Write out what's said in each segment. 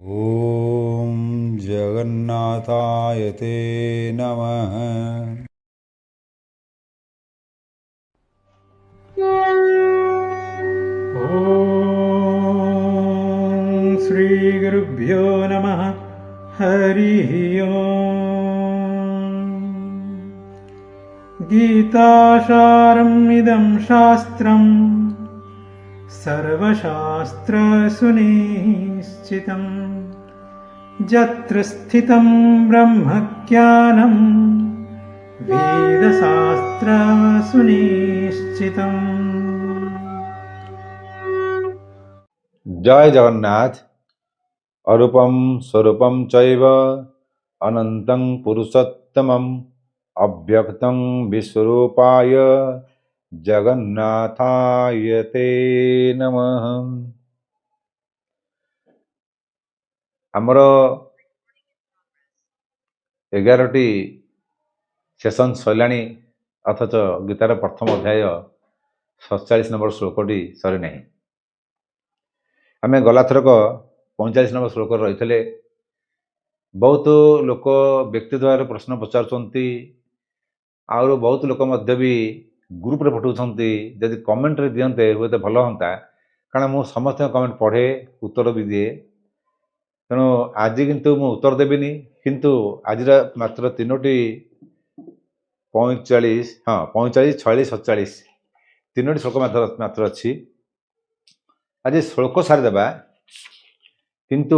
ॐ जगन्नाथाय ते नमः। ॐ श्रीगुरुभ्यो नमः। हरिः ओम्। गीतासारम् इदं शास्त्रम् सर्वशास्त्रसुनिश्चितम् यत्र स्थितं ब्रह्मज्ञानं वेदशास्त्रसुनिश्चितम्। जय जगन्नाथ। अरूपम स्वरूपम चैव अनंतं पुरुषोत्तमं अव्यक्तं विश्वरूपाय जगन्नाथाय ते नमः। आमर 11टी सेसन सैलाणी अथच गीतार प्रथम अध्याय 47 नंबर श्लोकटी सरी नहीं। आम गलाथरक 45 नंबर श्लोक रही बहुत लोक व्यक्ति द्वारा प्रश्न पचारुंट आउ बहुत लोक भी ग्रुप रे पठाउछन्ति। जदि कमेंट रे दियन्ते हुए तो भल हंता, कारण मु समस्त कमेंट पढ़े उत्तर भी दिए। तेणु आज किंतु मु उत्तर देविनी, किंतु आज मात्र 3टी 45 हाँ 45 46 47 3टी श्लोक मात्र अच्छी। आज श्लोक सारिदेबा, किंतु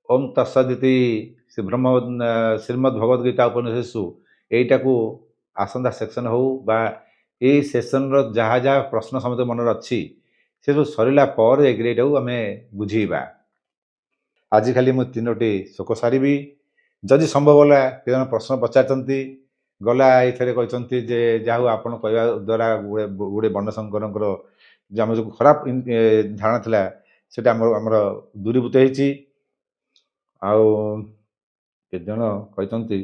ओम तत्सदिति श्रीमद् भगवद गीता उपनिषदु एटा को आसंदा सेक्शन हो बा ए सेशन रो जहाँ जहाँ प्रश्न समस्त मन अच्छी से सब सरला पर एटा को आम बुझीबा। आज खाली मु 3टी श्लोक सारी। जदि संभव है जन प्रश्न पचारती गला ये कहते जे जहाँ आपन कहवा द्वारा गोटे वर्णशंकर जो आम जो खराब धारणा था सेटा आमर दूरीभूत होती। आउ केजन कहते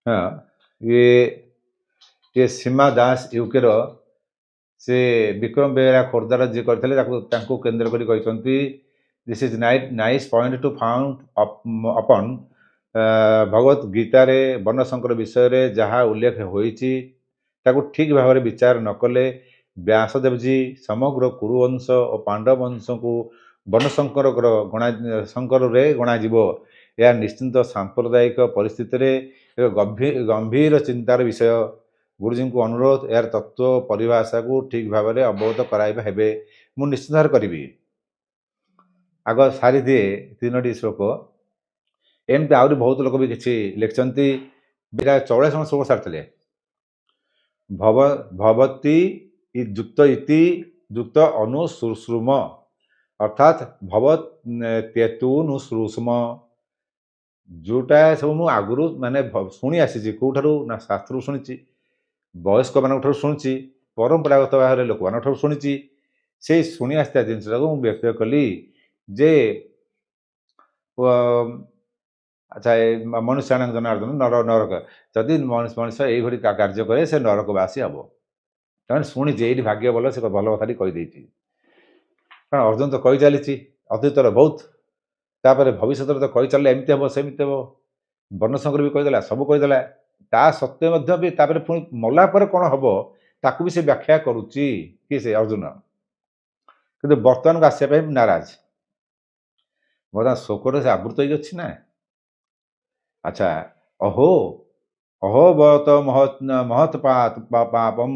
हाँ ये सीमा दास यूके से विक्रम बेहरा खोर्धार जी करते केन्द्र कर this is nice point to found अपन भगवत गीतार वर्णशंकर विषय रे जहाँ उल्लेख होइछि ताकू ठीक भाव में विचार न कले व्यासदेव जी समग्र कुरुवंश और पांडव वंश को वर्णशंकर शंकर रे गणाजीव। यह निश्चिंत सांप्रदायिक परिस्थिति रे एक गंभीर चिंतार विषय। गुरुजी को अनुरोध यार तत्व परिभाषा को ठीक भाव में अवगत कराइबा हेबे मु निश्चित भाव करी। आग सारी दिए 3टी श्लोक एमती आहरी बहुत लोक भी किसी लिखिंट 44 नंबर श्लोक सारी भवती युक्त इति युक्त अनुश्रुम अर्थात भवत तेतुनुश्रुष्म जोटा सब मुझे आगुरी माने शुणी आसी कौठार ना शास्त्र शुणी वयस्क मान शुणी परंपरागत भाव में लोक मान शुणी से शुणी आसता जिनसा को व्यक्त कली जे अच्छा मनुष्याण जनार्दन नर नरक जदि मनुष्य यही कार्य करे से नरकवासी हम तेना शुणी ये भाग्य भल से भल कथा कहीदे। कारण अर्जुन तो कही चली अतीतर बहुत तापर भविष्य तो कही चल एमती हम सेमती हम वर्णशंकर भी कहीदेला सब कहीदेला ता सत्वे भी तापर पुणी मला पर कौन हम ताकू भी से व्याख्या करुच्ची कि से अर्जुन किंतु बर्तमान को आसपा नाराज बर्तमान शोकर से आवृत हो ना। अच्छा अहो अहो बत महत पापम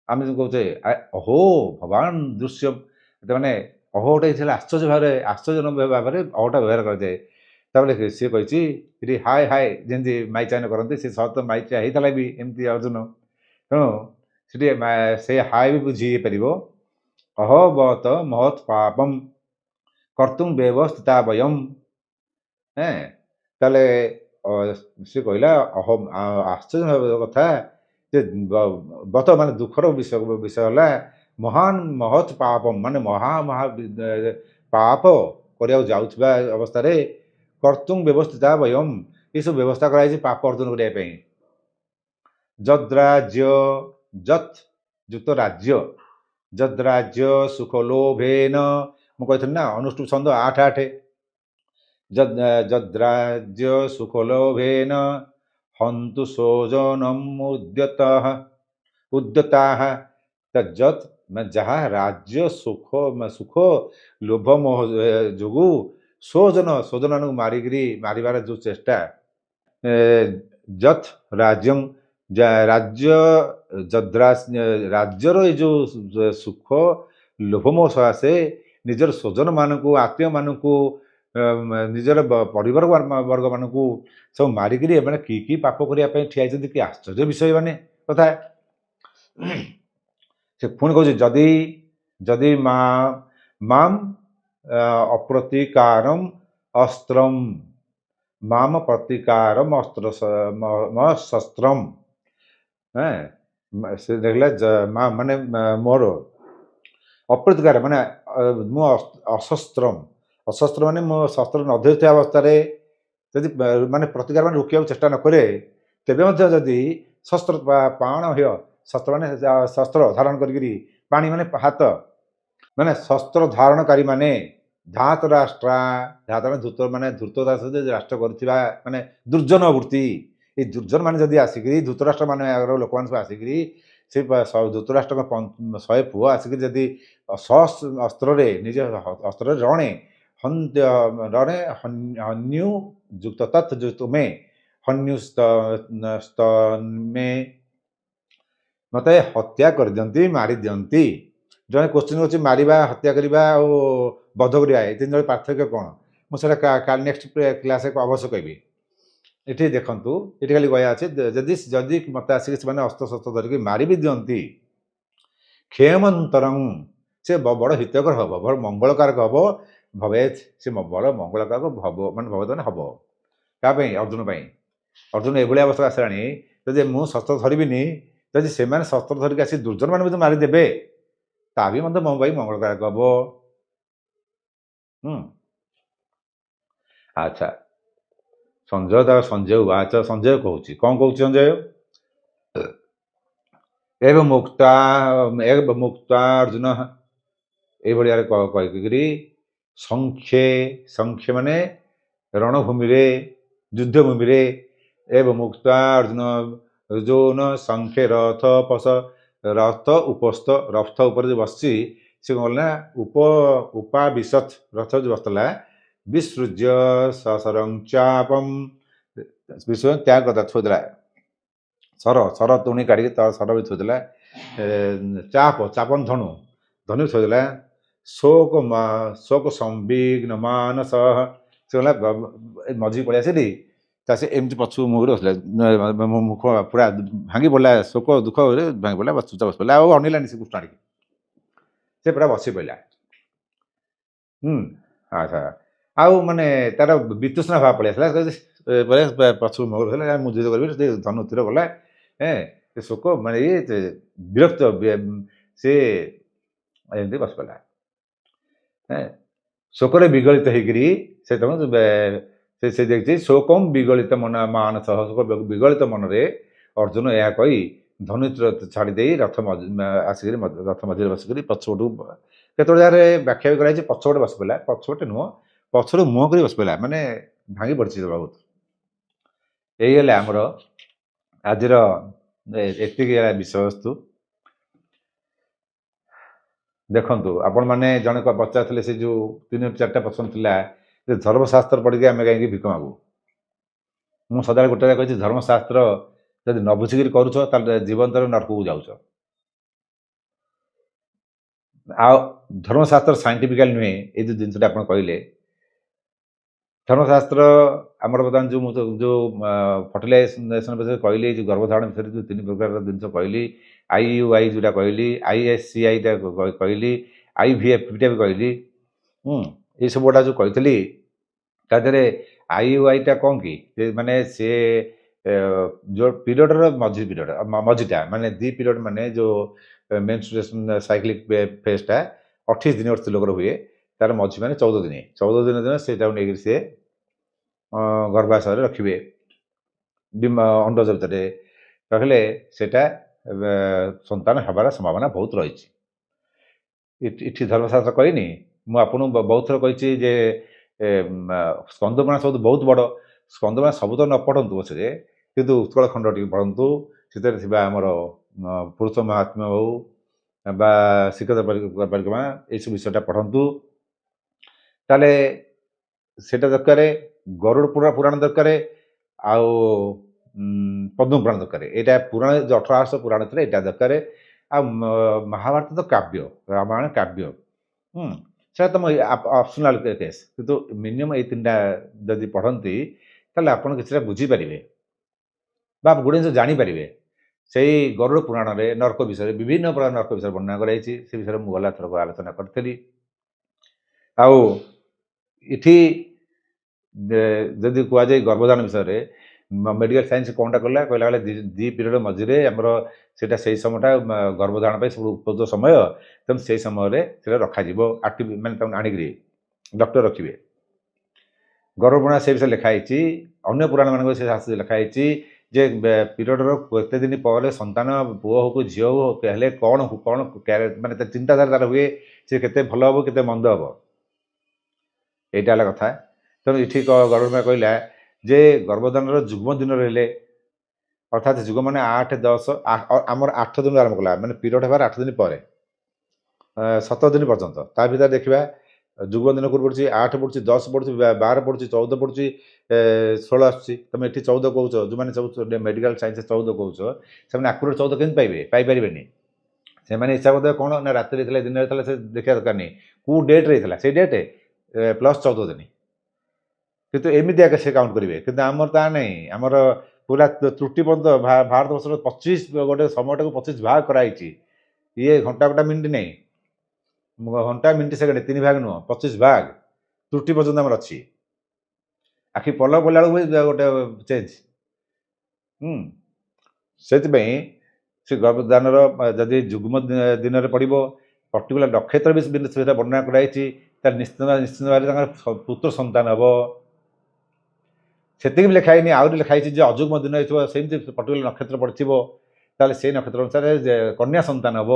आम जो कहे अहो भगवान दृश्य मैंने अहो गोटे आश्चर्य भाव आश्चर्यजनक भाव में अहोटा व्यवहार कराए। सी कही हाय हाय जमी माइचान करते सी सत माइचा होता भी एमती अर्जुन तेणु से हाय भी बुझी पार अहो बत महत पापम कर्तुम व्यवस्थिता वयम ताले सी कहला अहम आश्चर्य कथा जे बत मान दुखर विषय है महान महत पापम माने महा महा पाप करा अवस्था कर्तुम व्यवस्थिता वयम ये सब व्यवस्था कराई पाप अर्जन करने जद्राज्य जत युक्त राज्य जद्राज्य सुखलोभेन ମୁଁ କହିଥିଲି ନା ଅନୁଷ୍ଠୁପ ଛନ୍ଦ 8 ଯଦ୍ରାଜ୍ୟ ସୁଖଲୋଭେନ ହନ୍ତୁ ସୋଜନମ୍ ଉଦ୍ୟତାଃ ଯତ୍ ମାନେ ଯାହା ରାଜ୍ୟ ସୁଖ ଲୋଭ ମୋହ ଯୋଗୁ ସ୍ୱଜନମାନଙ୍କୁ ମାରିବାର ଯୋଉ ଚେଷ୍ଟା ଯତ୍ ରାଜ୍ୟଂ ରାଜ୍ୟ ରାଜ୍ୟର ଏଇ ଯୋଉ ସୁଖ ଲୋଭମୋହ ସକାଶେ ନିଜର ସ୍ୱଜନମାନଙ୍କୁ ଆତ୍ମୀୟମାନଙ୍କୁ ନିଜର ପରିବାର ବର୍ଗମାନଙ୍କୁ ସବୁ ମାରିକିରି ଏମାନେ କି ପାପ କରିବା ପାଇଁ ଠିଆ ହେଇଛନ୍ତି, କି ଆଶ୍ଚର୍ଯ୍ୟ ବିଷୟ ମାନେ କଥା। ସେ ପୁଣି କହୁଛି ଯଦି ମାମ୍ ଅପ୍ରତିକାରମ୍ ଅସ୍ତ୍ରମ୍ ମାମ ପ୍ରତିକାରମ୍ ଶସ୍ତ୍ରମ୍ ସେ ଦେଖିଲା ମାନେ ମୋର ଅପ୍ରତିକାର ମାନେ ମୁଁ ଅଶସ୍ତ୍ର ମାନେ ମୋ ଶସ୍ତ୍ର ନ ଧରିଥିବା ଅବସ୍ଥାରେ ଯଦି ମାନେ ପ୍ରତିକାର ମାନେ ରୋକିବାକୁ ଚେଷ୍ଟା ନ କରେ, ତେବେ ମଧ୍ୟ ଯଦି ଶସ୍ତ୍ର ପାଣ ହେୟ ଶସ୍ତ୍ର ମାନେ ଶସ୍ତ୍ର ଧାରଣ କରିକିରି ପାଣି ମାନେ ହାତ ମାନେ ଶସ୍ତ୍ର ଧାରଣକାରୀ ମାନେ ଧାତ ରାଷ୍ଟ୍ରା ଧୂତ ମାନେ ଧୂତ ରାଷ୍ଟ୍ର କରିଥିବା ମାନେ ଦୁର୍ଜନ ବୃତ୍ତି, ଏଇ ଦୁର୍ଜନ ମାନେ ଯଦି ଆସିକିରି ଧୂତରାଷ୍ଟ୍ର ମାନେ ଲୋକମାନେ ସବୁ ଆସିକିରି ସେ ଧୂତରାଷ୍ଟ୍ରଙ୍କ 100 ପୁଅ ଆସିକିରି ଯଦି ଅସ୍ତ୍ରରେ ନିଜ ଅସ୍ତ୍ରରେ ରଣେ ହନ୍ୟୁ ଯୁକ୍ତ ତତ୍ ତୁମେ ହନ୍ୟୁସ୍ତମେ ମତେ ହତ୍ୟା କରିଦିଅନ୍ତି, ମାରିଦିଅନ୍ତି। ଜଣେ କ୍ୱେଶ୍ଚିନ୍ ହେଉଛି ମାରିବା, ହତ୍ୟା କରିବା ଆଉ ବଧ କରିବା ଏ ତିନି ଜଣ ପାର୍ଥକ୍ୟ କ'ଣ? ମୁଁ ସେଇଟା କାଲି ନେକ୍ସଟ କ୍ଲାସ୍ରେ ଅବଶ୍ୟ କହିବି। ଏଠି ଦେଖନ୍ତୁ, ଏଠି ଖାଲି କହିବା ଅଛି ଯଦି ମୋତେ ଆସିକି ସେମାନେ ଅସ୍ତ୍ରଶସ୍ତ୍ର ଧରିକି ମାରି ବି ଦିଅନ୍ତି, କ୍ଷେମନ୍ତରଂ ସେ ବଡ଼ ହିତକର ହବ, ବଡ଼ ମଙ୍ଗଳକାରକ ହବ, ଭବେତ୍ ସେ ବଡ଼ ମଙ୍ଗଳକାରକ ହବ ମାନେ ଭବେତ୍ ମାନେ ହବ। କାହା ପାଇଁ? ଅର୍ଜୁନ ପାଇଁ। ଅର୍ଜୁନ ଏଭଳିଆ ଅବସ୍ଥା ଆସିଲାଣି, ଯଦି ମୁଁ ଶସ୍ତ୍ର ଧରିବିନି, ଯଦି ସେମାନେ ଶସ୍ତ୍ର ଧରିକି ଆସି ଦୁର୍ଜନ ମାନେ ମଧ୍ୟ ମାରିଦେବେ, ତା ବି ମଧ୍ୟ ମୋ ପାଇଁ ମଙ୍ଗଳକାରକ ହବ। ଆଚ୍ଛା, ସଞ୍ଜୟ ବାଚ ସଞ୍ଜୟ କହୁଛି, କ'ଣ କହୁଛି ସଞ୍ଜୟ? ଏବେ ମୁକ୍ତା ଅର୍ଜୁନ ଏଇଭଳିଆରେ କହିକିରି ସଂଖ୍ୟେ ମାନେ ରଣଭୂମିରେ ଯୁଦ୍ଧଭୂମିରେ ଏବଂ ମୁକ୍ତା ଅର୍ଜୁନ ଯୋନ ସଂଖ୍ୟେ ରଥ ଉପରେ ଯୋଉ ବସିଛି, ସେ କ'ଣ କଲା ନା ଉପାବିଶତ୍ ରଥ ଯୋଉ ବସିଥିଲା ବିସୃଜ୍ୟ ସଶରଂ ଚାପମ୍ ତ୍ୟାଗ କଥା ଥୋଇଦେଲା, ସର ତୁଣି କାଢ଼ିକି ସର ବି ଥୋଇଦେଲା, ଚାପନ ଧନୁ ଥୋଇଦେଲା, ଶୋକ ସମ୍ବିଘ୍ନ ମାନସ ସେ ଗଲା ମଝିକି ପଳେଇ ଆସିଲି, ତା ସେ ଏମିତି ପଛକୁ ମୁହଁରେ ବସିଲା, ମୁଖ ପୁରା ଭାଙ୍ଗି ପଡ଼ିଲା, ଶୋକ ଦୁଃଖରେ ଭାଙ୍ଗି ପଡ଼ିଲା, ବସି ପଡ଼ିଲା, ଆଉ ଅନେଇଲାନି ସେ କୃଷ୍ଣ ଆଡ଼ିକି, ସେ ପୁରା ବସି ପଡ଼ିଲା। ଆଚ୍ଛା, ଆଉ ମାନେ ତାର ବିତୃଷ୍ଣା ଭାବ ପଳେଇ ଆସିଲା, ପଛକୁ ମୁହଁ ଧରିଲା, ମୁଁ ଯୁଦ୍ଧ କରିବି, ସେ ଧନୁ ତୀର ଗଲା, ସେ ଶୋକ ମାନେ ବିରକ୍ତ ସେ ଏମିତି ବସି ପଡ଼ିଲା। ଶୋକରେ ବିଗଳିତ ହେଇକିରି ସେ ଦେଖିଛି ଶୋକମ୍ ବିଗଳିତ ମାନସ, ବିଗଳିତ ମନରେ ଅର୍ଜୁନ ଏହା କହି ଧନୁତୀର ଛାଡ଼ି ଦେଇ ଆସିକିରି ରଥ ମଝିରେ ବସିକିରି ପଛପଟକୁ କେତେବେଳେ ଯାହାର ବ୍ୟାଖ୍ୟା ବି କରାଯାଇଛି, ପଛପଟେ ବସି ପଡ଼ିଲା, ପଛପଟେ ନୁହଁ ପଛରୁ ମୁହଁ କରି ବସି ପଡ଼ିଲା, ମାନେ ଭାଙ୍ଗି ପଡ଼ିଛି ବହୁତ। ଏଇ ହେଲା ଆମର ଆଜିର ଏତିକି ହେଲା ବିଷୟବସ୍ତୁ। ଦେଖନ୍ତୁ, ଆପଣମାନେ ଜଣେ ପଚାରୁଥିଲେ ସେ ଯେଉଁ 3-4ଟା ପ୍ରଶ୍ନ ଥିଲା ଯେ ଧର୍ମଶାସ୍ତ୍ର ପଢ଼ିକି ଆମେ କାହିଁକି ଭିକ ମାଗୁ। ମୁଁ ସଦାବେଳେ ଗୋଟେ କହିଛି, ଧର୍ମଶାସ୍ତ୍ର ଯଦି ନ ବୁଝିକିରି କରୁଛ ତାହେଲେ ଜୀବନରେ ନରକକୁ ଯାଉଛ। ଆଉ ଧର୍ମଶାସ୍ତ୍ର ସାଇଣ୍ଟିଫିକାଲ ନୁହେଁ, ଏଇ ଯେଉଁ ଜିନିଷଟା ଆପଣ କହିଲେ। ଧର୍ମଶାସ୍ତ୍ର ଆମର ବର୍ତ୍ତମାନ ଯେଉଁ ଫର୍ଟିଲାଇଜେସନ ବିଷୟରେ କହିଲି, ଯେଉଁ ଗର୍ଭଧାରଣ ବିଷୟରେ ଯେଉଁ 3 ପ୍ରକାରର ଜିନିଷ କହିଲି, IUI ଯେଉଁଟା କହିଲି, ISCIଟା କହିଲି, IVFଟା ବି କହିଲି, ଏଇସବୁ ଗୁଡ଼ା ଯେଉଁ କହିଥିଲି, ତା ଦେହରେ IUIଟା କ'ଣ କି, ମାନେ ସେ ଯେଉଁ ପିରିୟଡ଼ର ମଝିଟା ମାନେ 2 ପିରିୟଡ଼, ମାନେ ଯେଉଁ ମେନ୍‌ଷ୍ଟ୍ରୁଏସନ୍ ସାଇକ୍ଲିକ୍ ଫେଜ୍ଟା 28 ଦିନ ସ୍ତ୍ରୀ ଲୋକର ହୁଏ, ତାର ମଝି ମାନେ 14 ଦିନ ସେଇଟାକୁ ନେଇକରି ସେ ଗର୍ଭାଶୟରେ ରଖିବେ, ଅଣ୍ଡଜ ଭିତରେ ରଖିଲେ ସେଇଟା ସନ୍ତାନ ହେବାର ସମ୍ଭାବନା ବହୁତ ରହିଛି। ଏଠି ଧର୍ମଶାସ୍ତ୍ର କହିନି, ମୁଁ ଆପଣଙ୍କୁ ବହୁତ ଥର କହିଛି ଯେ ସ୍କନ୍ଦପୁରାଣ ସବୁଠୁ ବହୁତ ବଡ଼। ସ୍କନ୍ଦପୁରାଣ ସବୁ ତ ନ ପଢ଼ନ୍ତୁ ପଛରେ, କିନ୍ତୁ ଉତ୍କଳ ଖଣ୍ଡ ଟିକେ ପଢ଼ନ୍ତୁ। ସେଥିରେ ଥିବା ଆମର ପୁରୁଷ ମହାତ୍ମ୍ୟ ହଉ ବା ଶ୍ରୀକ୍ଷେତ୍ର ପରିକ୍ରମା ଏଇସବୁ ବିଷୟଟା ପଢ଼ନ୍ତୁ। ତାହେଲେ ସେଇଟା ଦରକାର। ଗରୁଡ଼ ପୁରାଣ ଦରକାର, ଆଉ ପଦ୍ମ ପୁରାଣ ଦରକାର। ଏଇଟା ପୁରାଣ 1800 ପୁରାଣ ଥିଲା, ଏଇଟା ଦରକାର। ଆଉ ମହାଭାରତ ତ କାବ୍ୟ, ରାମାୟଣ କାବ୍ୟ। ସେଇଟା ତମ ଅପସନାଲ କେସ୍, କିନ୍ତୁ ମିନିମମ୍ ଏଇ ତିନିଟା ଯଦି ପଢ଼ନ୍ତି ତାହେଲେ ଆପଣ କିଛିଟା ବୁଝିପାରିବେ ବା ଗୋଟେ ଜିନିଷ ଜାଣିପାରିବେ। ସେଇ ଗରୁଡ଼ ପୁରାଣରେ ନର୍କ ବିଷୟରେ, ବିଭିନ୍ନ ପ୍ରକାର ନର୍କ ବିଷୟରେ ବର୍ଣ୍ଣନା କରାଯାଇଛି। ସେ ବିଷୟରେ ମୁଁ ଗଲା ଥରକ ଆଲୋଚନା କରିଥିଲି। ଆଉ ଏଠି ଯଦି କୁହାଯାଏ ଗର୍ଭଧାରଣ ବିଷୟରେ, ମେଡ଼ିକାଲ ସାଇନ୍ସ କ'ଣଟା କହିଲା ବେଳେ ଦି ପିରିୟଡ଼ ମଝିରେ ଆମର ସେଇଟା ସେଇ ସମୟଟା ଗର୍ଭଧାରଣ ପାଇଁ ସବୁ ଉପଯୁକ୍ତ ସମୟ। ତେଣୁ ସେଇ ସମୟରେ ସେଇଟା ରଖାଯିବ, ମାନେ ତାକୁ ଆଣିକିରି ଡକ୍ଟର ରଖିବେ। ଗର୍ଭ ପୁରାଣ ସେ ବିଷୟରେ ଲେଖା ହେଇଛି। ଅନ୍ୟ ପୁରାଣମାନଙ୍କ ସେ ଶାସ୍ତ୍ରରେ ଲେଖା ହେଇଛି ଯେ ପିରିୟଡ଼ର କେତେ ଦିନ ପରେ ସନ୍ତାନ, ପୁଅ ହଉ କି ଝିଅ ହଉ ହେଲେ କ'ଣ ମାନେ ତା ଚିନ୍ତାଧାରା ତାର ହୁଏ, ସେ କେତେ ଭଲ ହେବ କେତେ ମନ୍ଦ ହେବ, ଏଇଟା ହେଲା କଥା। ତେଣୁ ଏଠି ଗରୁଡ଼ ପୁରାଣ କହିଲା ଯେ ଗର୍ଭଧାରଣର ଯୁଗ୍ମ ଦିନ ରହିଲେ, ଅର୍ଥାତ୍ ଯୁଗ ମାନେ 8, 10, ଆମର 8 ଦିନ ଆରମ୍ଭ କଲା, ମାନେ ପିରିୟଡ଼ ହେବାର 8 ଦିନ ପରେ 17 ଦିନ ପର୍ଯ୍ୟନ୍ତ। ତା ଭିତରେ ଦେଖିବା ଯୁଗ୍ମ ଦିନ କେଉଁଠି ପଡ଼ୁଛି? 8 ପଡ଼ୁଛି, 10 ପଡ଼ୁଛି, 12 ପଡ଼ୁଛି, 14 ପଡ଼ୁଛି, 16 ଆସୁଛି। ତୁମେ ଏଠି 14 କହୁଛ, ଯେଉଁମାନେ ସବୁ ମେଡ଼ିକାଲ ସାଇନ୍ସ 14 କହୁଛ, ସେମାନେ ଆକୁରେଟ୍ 14 କେମିତି ପାଇବେ? ପାଇପାରିବେନି। ସେମାନେ ହିସାବ ଦେବେ କ'ଣ ନା ରାତିରେ ଥିଲା ଦିନରେ ଥିଲା, ସେ ଦେଖିବା ଦରକାର ନାହିଁ। କେଉଁ ଡେଟ୍ରେ ହେଇଥିଲା ସେଇ ଡେଟ୍ ପ୍ଲସ୍ 14 ଦିନ, କିନ୍ତୁ ଏମିତି ଆগে ସେ କାଉଣ୍ଟ କରିବେ। କିନ୍ତୁ ଆମର ତା ନାହିଁ। ଆମର ପୁରା ତ୍ରୁଟି ପର୍ଯ୍ୟନ୍ତ ଭାରତବର୍ଷର 25 ଗୋଟେ ସମୟଟାକୁ 25 ଭାଗ କରାହେଇଛି। ଇଏ ଘଣ୍ଟା ମିନିଟ୍ ନାହିଁ, ଘଣ୍ଟା ମିନିଟ୍ ସେକେଣ୍ଡ 3 ଭାଗ ନୁହଁ, 25 ଭାଗ ତ୍ରୁଟି ପର୍ଯ୍ୟନ୍ତ ଆମର ଅଛି। ଆଖି ପଲକ ପଡ଼ିଲା ବେଳକୁ ଗୋଟେ ଚେଞ୍ଜ। ସେଥିପାଇଁ ସେ ଗର୍ଭଧାରଣର ଯଦି ଯୁଗ୍ମ ଦିନରେ ପଡ଼ିବ, ପର୍ଟିକୁଲାର ନକ୍ଷତ୍ର ବି ସେଟା ବର୍ଣ୍ଣନା କରାଯାଇଛି, ତାହେଲେ ନିଶ୍ଚିତ ଭାବରେ ତାଙ୍କର ପୁତ୍ର ସନ୍ତାନ ହେବ। ସେତିକି ବି ଲେଖା ହେଇନି, ଆହୁରି ଲେଖା ହେଇଛି ଯେ ଅଯୁଗ୍ମ ଦିନ ହେଇଥିବ, ସେମିତି ପର୍ଟିକୁଲାର ନକ୍ଷତ୍ର ପଡ଼ିଥିବ, ତାହେଲେ ସେଇ ନକ୍ଷତ୍ର ଅନୁସାରେ କନ୍ୟା ସନ୍ତାନ ହେବ।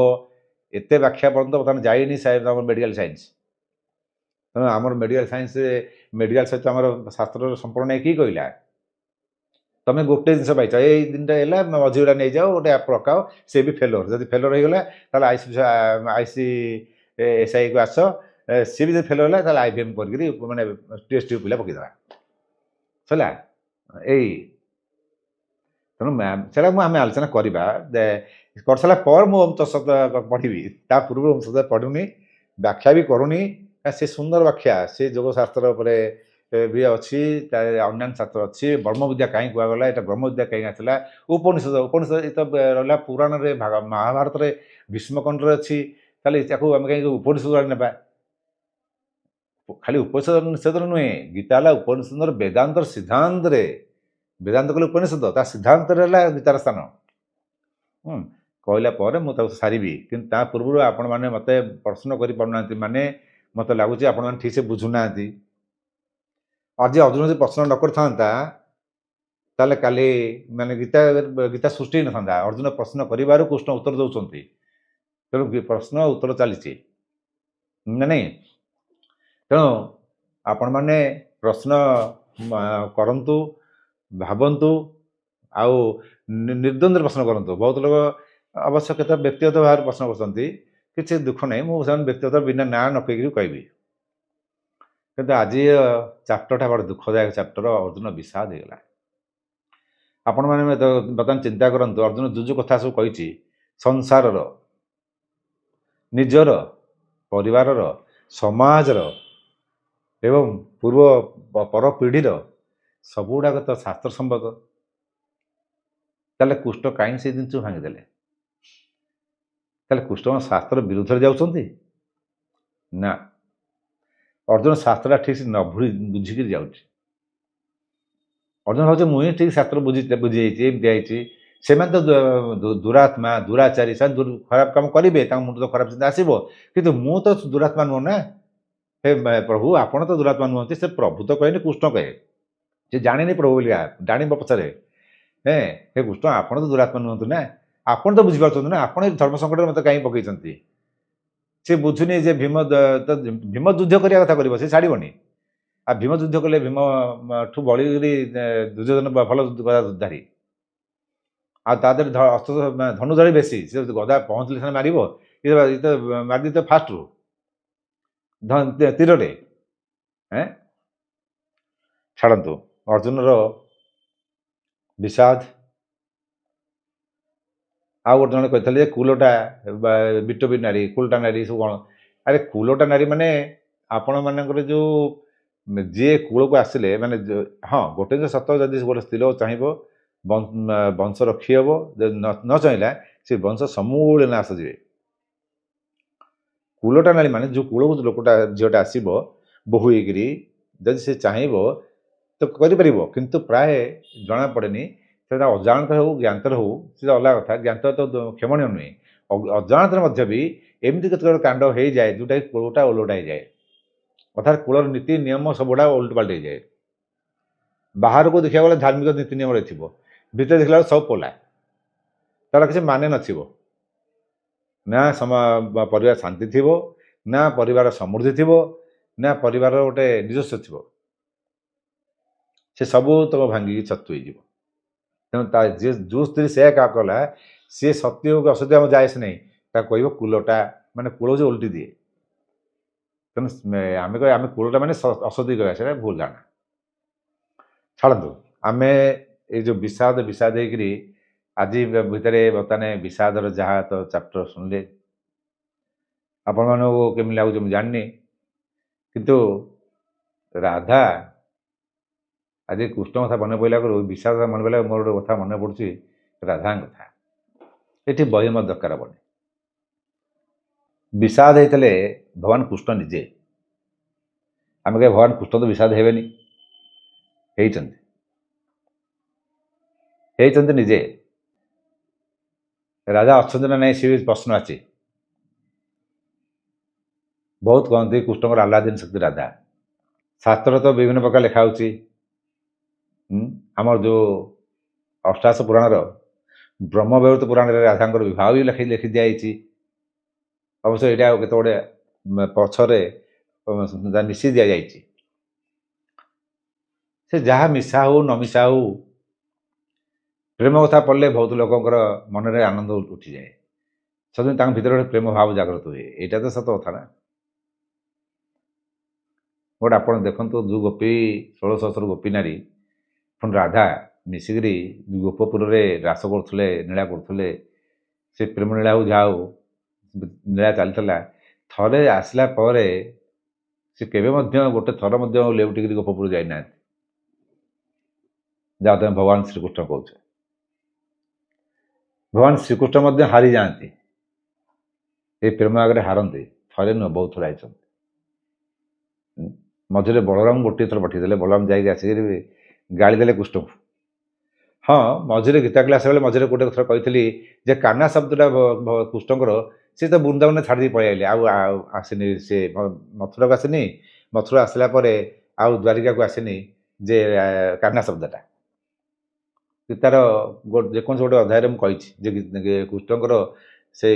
ଏତେ ବ୍ୟାଖ୍ୟା ପର୍ଯ୍ୟନ୍ତ ବର୍ତ୍ତମାନ ଯାଇନି ଆମର ମେଡ଼ିକାଲ ସାଇନ୍ସ। ତେଣୁ ଆମର ମେଡ଼ିକାଲ ସାଇନ୍ସରେ ମେଡ଼ିକାଲ ସହିତ ଆମର ଶାସ୍ତ୍ରର ସମ୍ପର୍କ ନାହିଁ। କିଏ କହିଲା? ତୁମେ ଗୋଟେ ଜିନିଷ ପାଇଛ, ଏଇ ଦିନଟା ହେଲା, ମଝିଗୁଡ଼ା ନେଇଯାଅ, ଗୋଟେ ପକାଅ, ସେ ବି ଫେଲର। ଯଦି ଫେଲର ହେଇଗଲା ତାହେଲେ ICSIକୁ ଆସ, ସିଏ ବି ଯଦି ଫେଲର ହେଲା ତାହେଲେ IVM କରିକିରି ମାନେ ଟେଷ୍ଟ ପିଲା ପକେଇଦେବା, ସରିଲା। ଏଇ ତେଣୁ ସେଇଟା ଆମେ ଆଲୋଚନା କରିବା। କରିସାରିଲା ପରେ ମୁଁ ଓମ୍ ତତ୍ସତ ପଢ଼ିବି, ତା ପୂର୍ବରୁ ଓମ୍ ତତ୍ସତ ପଢ଼ୁନି, ବ୍ୟାଖ୍ୟା ବି କରୁନି। ସେ ସୁନ୍ଦର ବ୍ୟାଖ୍ୟା, ସେ ଯୋଗଶାସ୍ତ୍ର ଉପରେ ବି ଅଛି, ଅନ୍ୟାନ୍ୟ ଶାସ୍ତ୍ର ଅଛି। ବ୍ରହ୍ମବିଦ୍ୟା କାହିଁ କୁହାଗଲା, ଏଇଟା ବ୍ରହ୍ମବିଦ୍ୟା କାହିଁ ଆସିଲା, ଉପନିଷଦ ଏ ତ ରହିଲା ପୁରାଣରେ, ମହାଭାରତରେ, ଭୀଷ୍ମକଣ୍ଡରେ ଅଛି। ତାହେଲେ ତାକୁ ଆମେ କାହିଁକି ଉପନିଷଦ ନେବା? ଖାଲି ଉପନିଷଦ ନିଷେଧରେ ନୁହେଁ, ଗୀତା ହେଲା ଉପନିଷଦର ବେଦାନ୍ତର ସିଦ୍ଧାନ୍ତରେ। ବେଦାନ୍ତ କହିଲେ ଉପନିଷଦ, ତା ସିଦ୍ଧାନ୍ତରେ ହେଲା ଗୀତାର ସ୍ଥାନ। କହିଲା ପରେ ମୁଁ ତାକୁ ସାରିବି, କିନ୍ତୁ ତା ପୂର୍ବରୁ ଆପଣମାନେ ମୋତେ ପ୍ରଶ୍ନ କରିପାରୁନାହାନ୍ତି, ମାନେ ମୋତେ ଲାଗୁଛି ଆପଣମାନେ ଠିକ୍ ସେ ବୁଝୁନାହାନ୍ତି। ଆଜି ଅର୍ଜୁନ ଯଦି ପ୍ରଶ୍ନ ନ କରିଥାନ୍ତା ତାହେଲେ କାଲି ମାନେ ଗୀତା ସୃଷ୍ଟି ହେଇନଥାନ୍ତା। ଅର୍ଜୁନ ପ୍ରଶ୍ନ କରିବାରୁ କୃଷ୍ଣ ଉତ୍ତର ଦେଉଛନ୍ତି। ତେଣୁ ପ୍ରଶ୍ନ ଉତ୍ତର ଚାଲିଛି ନା ନାହିଁ। ତେଣୁ ଆପଣମାନେ ପ୍ରଶ୍ନ କରନ୍ତୁ, ଭାବନ୍ତୁ, ଆଉ ନିର୍ଦ୍ୱନ୍ଦ୍ୱରେ ପ୍ରଶ୍ନ କରନ୍ତୁ। ବହୁତ ଲୋକ ଅବଶ୍ୟ କେତେ ବ୍ୟକ୍ତିଗତ ଭାବରେ ପ୍ରଶ୍ନ କରୁଛନ୍ତି, କିଛି ଦୁଃଖ ନାହିଁ, ମୁଁ ସେମାନେ ବ୍ୟକ୍ତିଗତ ବିନା ନାଁ ନ କହିକିରି କହିବି। କିନ୍ତୁ ଆଜି ଚାପ୍ଟରଟା ବଡ଼ ଦୁଃଖଦାୟକ ଚାପ୍ଟର। ଅର୍ଜୁନ ବିଷାଦ ହେଇଗଲା। ଆପଣମାନେ ବର୍ତ୍ତମାନ ଚିନ୍ତା କରନ୍ତୁ, ଅର୍ଜୁନ ଯୋଉ କଥା ସବୁ କହିଛି, ସଂସାରର, ନିଜର, ପରିବାରର, ସମାଜର ଏବଂ ପର ପିଢ଼ିର ସବୁଗୁଡ଼ାକ ତ ଶାସ୍ତ୍ର ସମ୍ବତ। ତାହେଲେ କୃଷ୍ଣ କାହିଁକି ସେଇ ଜିନିଷକୁ ଭାଙ୍ଗିଦେଲେ? ତାହେଲେ କୃଷ୍ଣ ଶାସ୍ତ୍ର ବିରୁଦ୍ଧରେ ଯାଉଛନ୍ତି ନା? ଅର୍ଜୁନ ଶାସ୍ତ୍ରଟା ଠିକ୍ ସେ ନ ବୁଝିକିରି ଯାଉଛି। ଅର୍ଜୁନ ଭାବୁଛି ମୁଁ ହିଁ ଠିକ୍ ଶାସ୍ତ୍ର ବୁଝିଯାଇଛି, ଏମିତି ହେଇଛି। ସେମାନେ ତ ଦୁରାତ୍ମା, ଦୁରାଚାରୀ, ସେମାନେ ଖରାପ କାମ କରିବେ, ତାଙ୍କ ମୁଣ୍ଡ ତ ଖରାପ ଚିନ୍ତା ଆସିବ। କିନ୍ତୁ ମୁଁ ତ ଦୁରାତ୍ମା ନୁହଁ ନା। ହେ ପ୍ରଭୁ, ଆପଣ ତ ଦୁରାତ୍ମା ନୁହନ୍ତି। ସେ ପ୍ରଭୁ ତ କହେନି, କୃଷ୍ଣ କହେ। ସେ ଜାଣିନି ପ୍ରଭୁ ବୋଲି, ଜାଣିବ ପଛରେ। ହେ କୃଷ୍ଣ, ଆପଣ ତ ଦୁରାତ୍ମା ନୁହନ୍ତି ନା, ଆପଣ ତ ବୁଝିପାରୁଛନ୍ତି ନା, ଆପଣ ଏ ଧର୍ମ ସଙ୍କଟରେ ମୋତେ କାହିଁକି ପକେଇଛନ୍ତି? ସେ ବୁଝୁନି ଯେ ଭୀମ ଯୁଦ୍ଧ କରିବା କଥା କରିବ, ସେ ଛାଡ଼ିବନି। ଆଉ ଭୀମ ଯୁଦ୍ଧ କଲେ ଭୀମ ଠୁ ବଳିକିରି ଦୁର୍ଯ୍ୟୋଧନ ଭଲ ଗଦାଧାରୀ, ଆଉ ତା ଦେହରେ ଅସ୍ତ୍ର ଧନୁଧଳି ବେଶୀ, ସେ ଗଦା ପହଞ୍ଚିଲେ ସେମାନେ ମାରିବ, ଇଏ ତ ମାରିଦେଇ ତ ଫାଷ୍ଟରୁ ତୀରରେ। ଛାଡ଼ନ୍ତୁ, ଅର୍ଜୁନର ବିଷାଦ। ଆଉ ଗୋଟେ ଜଣେ କହିଥିଲେ ଯେ କୁଲଟା ବିଟୋପି ନାରୀ, କୁଲଟା ନାରୀ ସବୁ କ'ଣ? ଆରେ କୁଲଟା ନାରୀ ମାନେ ଆପଣମାନଙ୍କର ଯେଉଁ ଯିଏ କୂଳକୁ ଆସିଲେ ମାନେ ହଁ ଗୋଟେ ଜିନିଷ ସତ, ଯଦି ଗୋଟେ ସ୍ତ୍ରୀ ଲୋକ ଚାହିଁବ ବଂଶ ରଖି ହେବ, ଯଦି ନ ଚାହିଁଲା ସେ ବଂଶ ସମୂଳେ ନାଶ ଯିବେ। କୁଲଟା ନାରୀ ମାନେ ଯେଉଁ କୂଳକୁ ଲୋକଟା ଝିଅଟା ଆସିବ ବୋହୂ ହେଇକିରି, ଯଦି ସେ ଚାହିଁବ ତ କରିପାରିବ, କିନ୍ତୁ ପ୍ରାୟ ଜଣାପଡ଼େନି। ସେଟା ଅଜାଣତରେ ହେଉ ଜ୍ଞାତରେ ହେଉ ସେଟା ଅଲଗା କଥା, ଜ୍ଞାତ ତ କ୍ଷମଣୀୟ ନୁହେଁ। ଅଜାଣତରେ ମଧ୍ୟ ବି ଏମିତି କେତେକ କାଣ୍ଡ ହେଇଯାଏ ଯେଉଁଟାକି କୂଳଟା ଓଲଟା ହେଇଯାଏ, ଅର୍ଥାତ୍ କୂଳର ନୀତି ନିୟମ ସବୁଗୁଡ଼ା ଓଲଟପାଲଟ ହେଇଯାଏ। ବାହାରକୁ ଦେଖିବାକୁ ଗଲେ ଧାର୍ମିକ ନୀତି ନିୟମରେ ଥିବ, ଭିତରେ ଦେଖିଲା ବେଳକୁ ସବୁ ପୋଲା, ତାର କିଛି ମାନେ ନଥିବ। ନା ପରିବାର ଶାନ୍ତି ଥିବ, ନା ପରିବାର ସମୃଦ୍ଧି ଥିବ, ନା ପରିବାରର ଗୋଟେ ନିଜସ୍ୱ ଥିବ। ସେ ସବୁ ତକ ଭାଙ୍ଗିକି ଛତୁ ହେଇଯିବ। ତେଣୁ ଯେଉଁ ସ୍ତ୍ରୀ ସେୟା କଲା, ସିଏ ସତ୍ୟ ହଉ କି ଅସତ୍ୟ ଆମ ଯାଏସ ନାହିଁ, ତାକୁ କହିବ କୁଲଟା, ମାନେ କୂଳ ଯେ ଓଲଟି ଦିଏ। ତେଣୁ ଆମେ କହିବା ଆମେ କୂଳଟା ମାନେ ଅସତ୍ୟ କହିବା, ସେଇଟା ଭୁଲ ଧାରଣା। ଛାଡ଼ନ୍ତୁ, ଆମେ ଏଇ ଯେଉଁ ବିଷାଦ ହେଇକିରି ଆଜି ଭିତରେ ବର୍ତ୍ତମାନ ବିଷାଦର ଯାହା ତ ଚାପ୍ଟର ଶୁଣିଲେ, ଆପଣମାନଙ୍କୁ କେମିତି ଲାଗୁଛି ମୁଁ ଜାଣିନି, କିନ୍ତୁ ରାଧା ଆଜି କୃଷ୍ଣ କଥା ମନେ ପଡ଼ିଲା କରୁ, ବିଷାଦ କଥା ମନେ ପଡ଼ିଲା, ମୋର ଗୋଟେ କଥା ମନେ ପଡ଼ୁଛି ରାଧାଙ୍କ କଥା। ଏଠି ବହି ମଧ୍ୟ ଦରକାର ପଡ଼େ। ବିଷାଦ ହେଇଥିଲେ ଭଗବାନ କୃଷ୍ଣ ନିଜେ। ଆମେ କହିବା ଭଗବାନ କୃଷ୍ଣ ତ ବିଷାଦ ହେବେନି, ହେଇଛନ୍ତି ନିଜେ। ରାଜା ଅଛନ୍ତି ନା ନାହିଁ, ସେ ବି ପ୍ରଶ୍ନ ଅଛି। ବହୁତ କହନ୍ତି କୃଷ୍ଣଙ୍କର ଆହ୍ଲାଦିନ ଶକ୍ତି ରାଧା। ଶାସ୍ତ୍ର ତ ବିଭିନ୍ନ ପ୍ରକାର ଲେଖା ହେଉଛି। ଆମର ଯେଉଁ ଅଷ୍ଟାଦଶ ପୁରାଣର ବ୍ରହ୍ମବୈବର୍ତ ପୁରାଣରେ ରାଧାଙ୍କର ବିବାହ ବି ଲେଖି ଦିଆଯାଇଛି। ଅବଶ୍ୟ ଏଇଟା ଆଉ କେତେ ଗୁଡ଼ିଏ ପଛରେ ମିଶି ଦିଆଯାଇଛି। ସେ ଯାହା ମିଶା ହଉ ନ ମିଶା ହଉ, ପ୍ରେମ କଥା ପଡ଼ିଲେ ବହୁତ ଲୋକଙ୍କର ମନରେ ଆନନ୍ଦ ଉଠିଯାଏ, ସତେଜ ତାଙ୍କ ଭିତରେ ଗୋଟେ ପ୍ରେମ ଭାବ ଜାଗ୍ରତ ହୁଏ। ଏଇଟା ତ ସତ କଥା ନା। ଗୋଟେ ଆପଣ ଦେଖନ୍ତୁ, ଯେଉଁ ଗୋପୀ 16 ଗୋପୀ ନାରୀ ପୁଣି ରାଧା ମିଶିକିରି ଗୋପପୁରରେ ରାସ କରୁଥିଲେ, ନୀଳା କରୁଥିଲେ। ସେ ପ୍ରେମ ନୀଳା ହଉ ଯାହା ହଉ, ନୀଳା ଚାଲିଥିଲା। ଥରେ ଆସିଲା ପରେ ସେ କେବେ ମଧ୍ୟ ଗୋଟେ ଥର ମଧ୍ୟ ଲେଉଟିକିରି ଗୋପପୁର ଯାଇନାହାନ୍ତି, ଯାହା ତମେ ଭଗବାନ ଶ୍ରୀକୃଷ୍ଣ କହୁଛ। ଭଗବାନ ଶ୍ରୀକୃଷ୍ଣ ମଧ୍ୟ ହାରିଯାଆନ୍ତି, ଏ ପ୍ରେମ ଆଗରେ ହାରନ୍ତି। ଥରେ ନୁହଁ, ବହୁତ ଥର ଯାଇଛନ୍ତି। ମଝିରେ ବଳରାମ ଗୋଟିଏ ଥର ପଠେଇଦେଲେ, ବଳରାମ ଯାଇକି ଆସିକିରି ଗାଳି ଦେଲେ କୃଷ୍ଣକୁ। ହଁ, ମଝିରେ ଗୀତା କ୍ଲାସ୍ ବେଳେ ମଝିରେ ଗୋଟେ ଥର କହିଥିଲି ଯେ କାହ୍ନା ଶବ୍ଦଟା କୃଷ୍ଣଙ୍କର, ସେ ତ ବୃନ୍ଦାବନରେ ଛାଡ଼ିଦେଇ ପଳେଇ ଆସିଲେ, ଆଉ ଆସିନି। ସେ ମଥୁରାକୁ ଆସିନି, ମଥୁରା ଆସିଲା ପରେ ଆଉ ଦ୍ୱାରିକାକୁ ଆସିନି ଯେ କାହ୍ନା ଶବ୍ଦଟା। ତାର ଯେକୌଣସି ଗୋଟେ ଅଧ୍ୟାୟରେ ମୁଁ କହିଛି ଯେ କୃଷ୍ଣଙ୍କର ସେ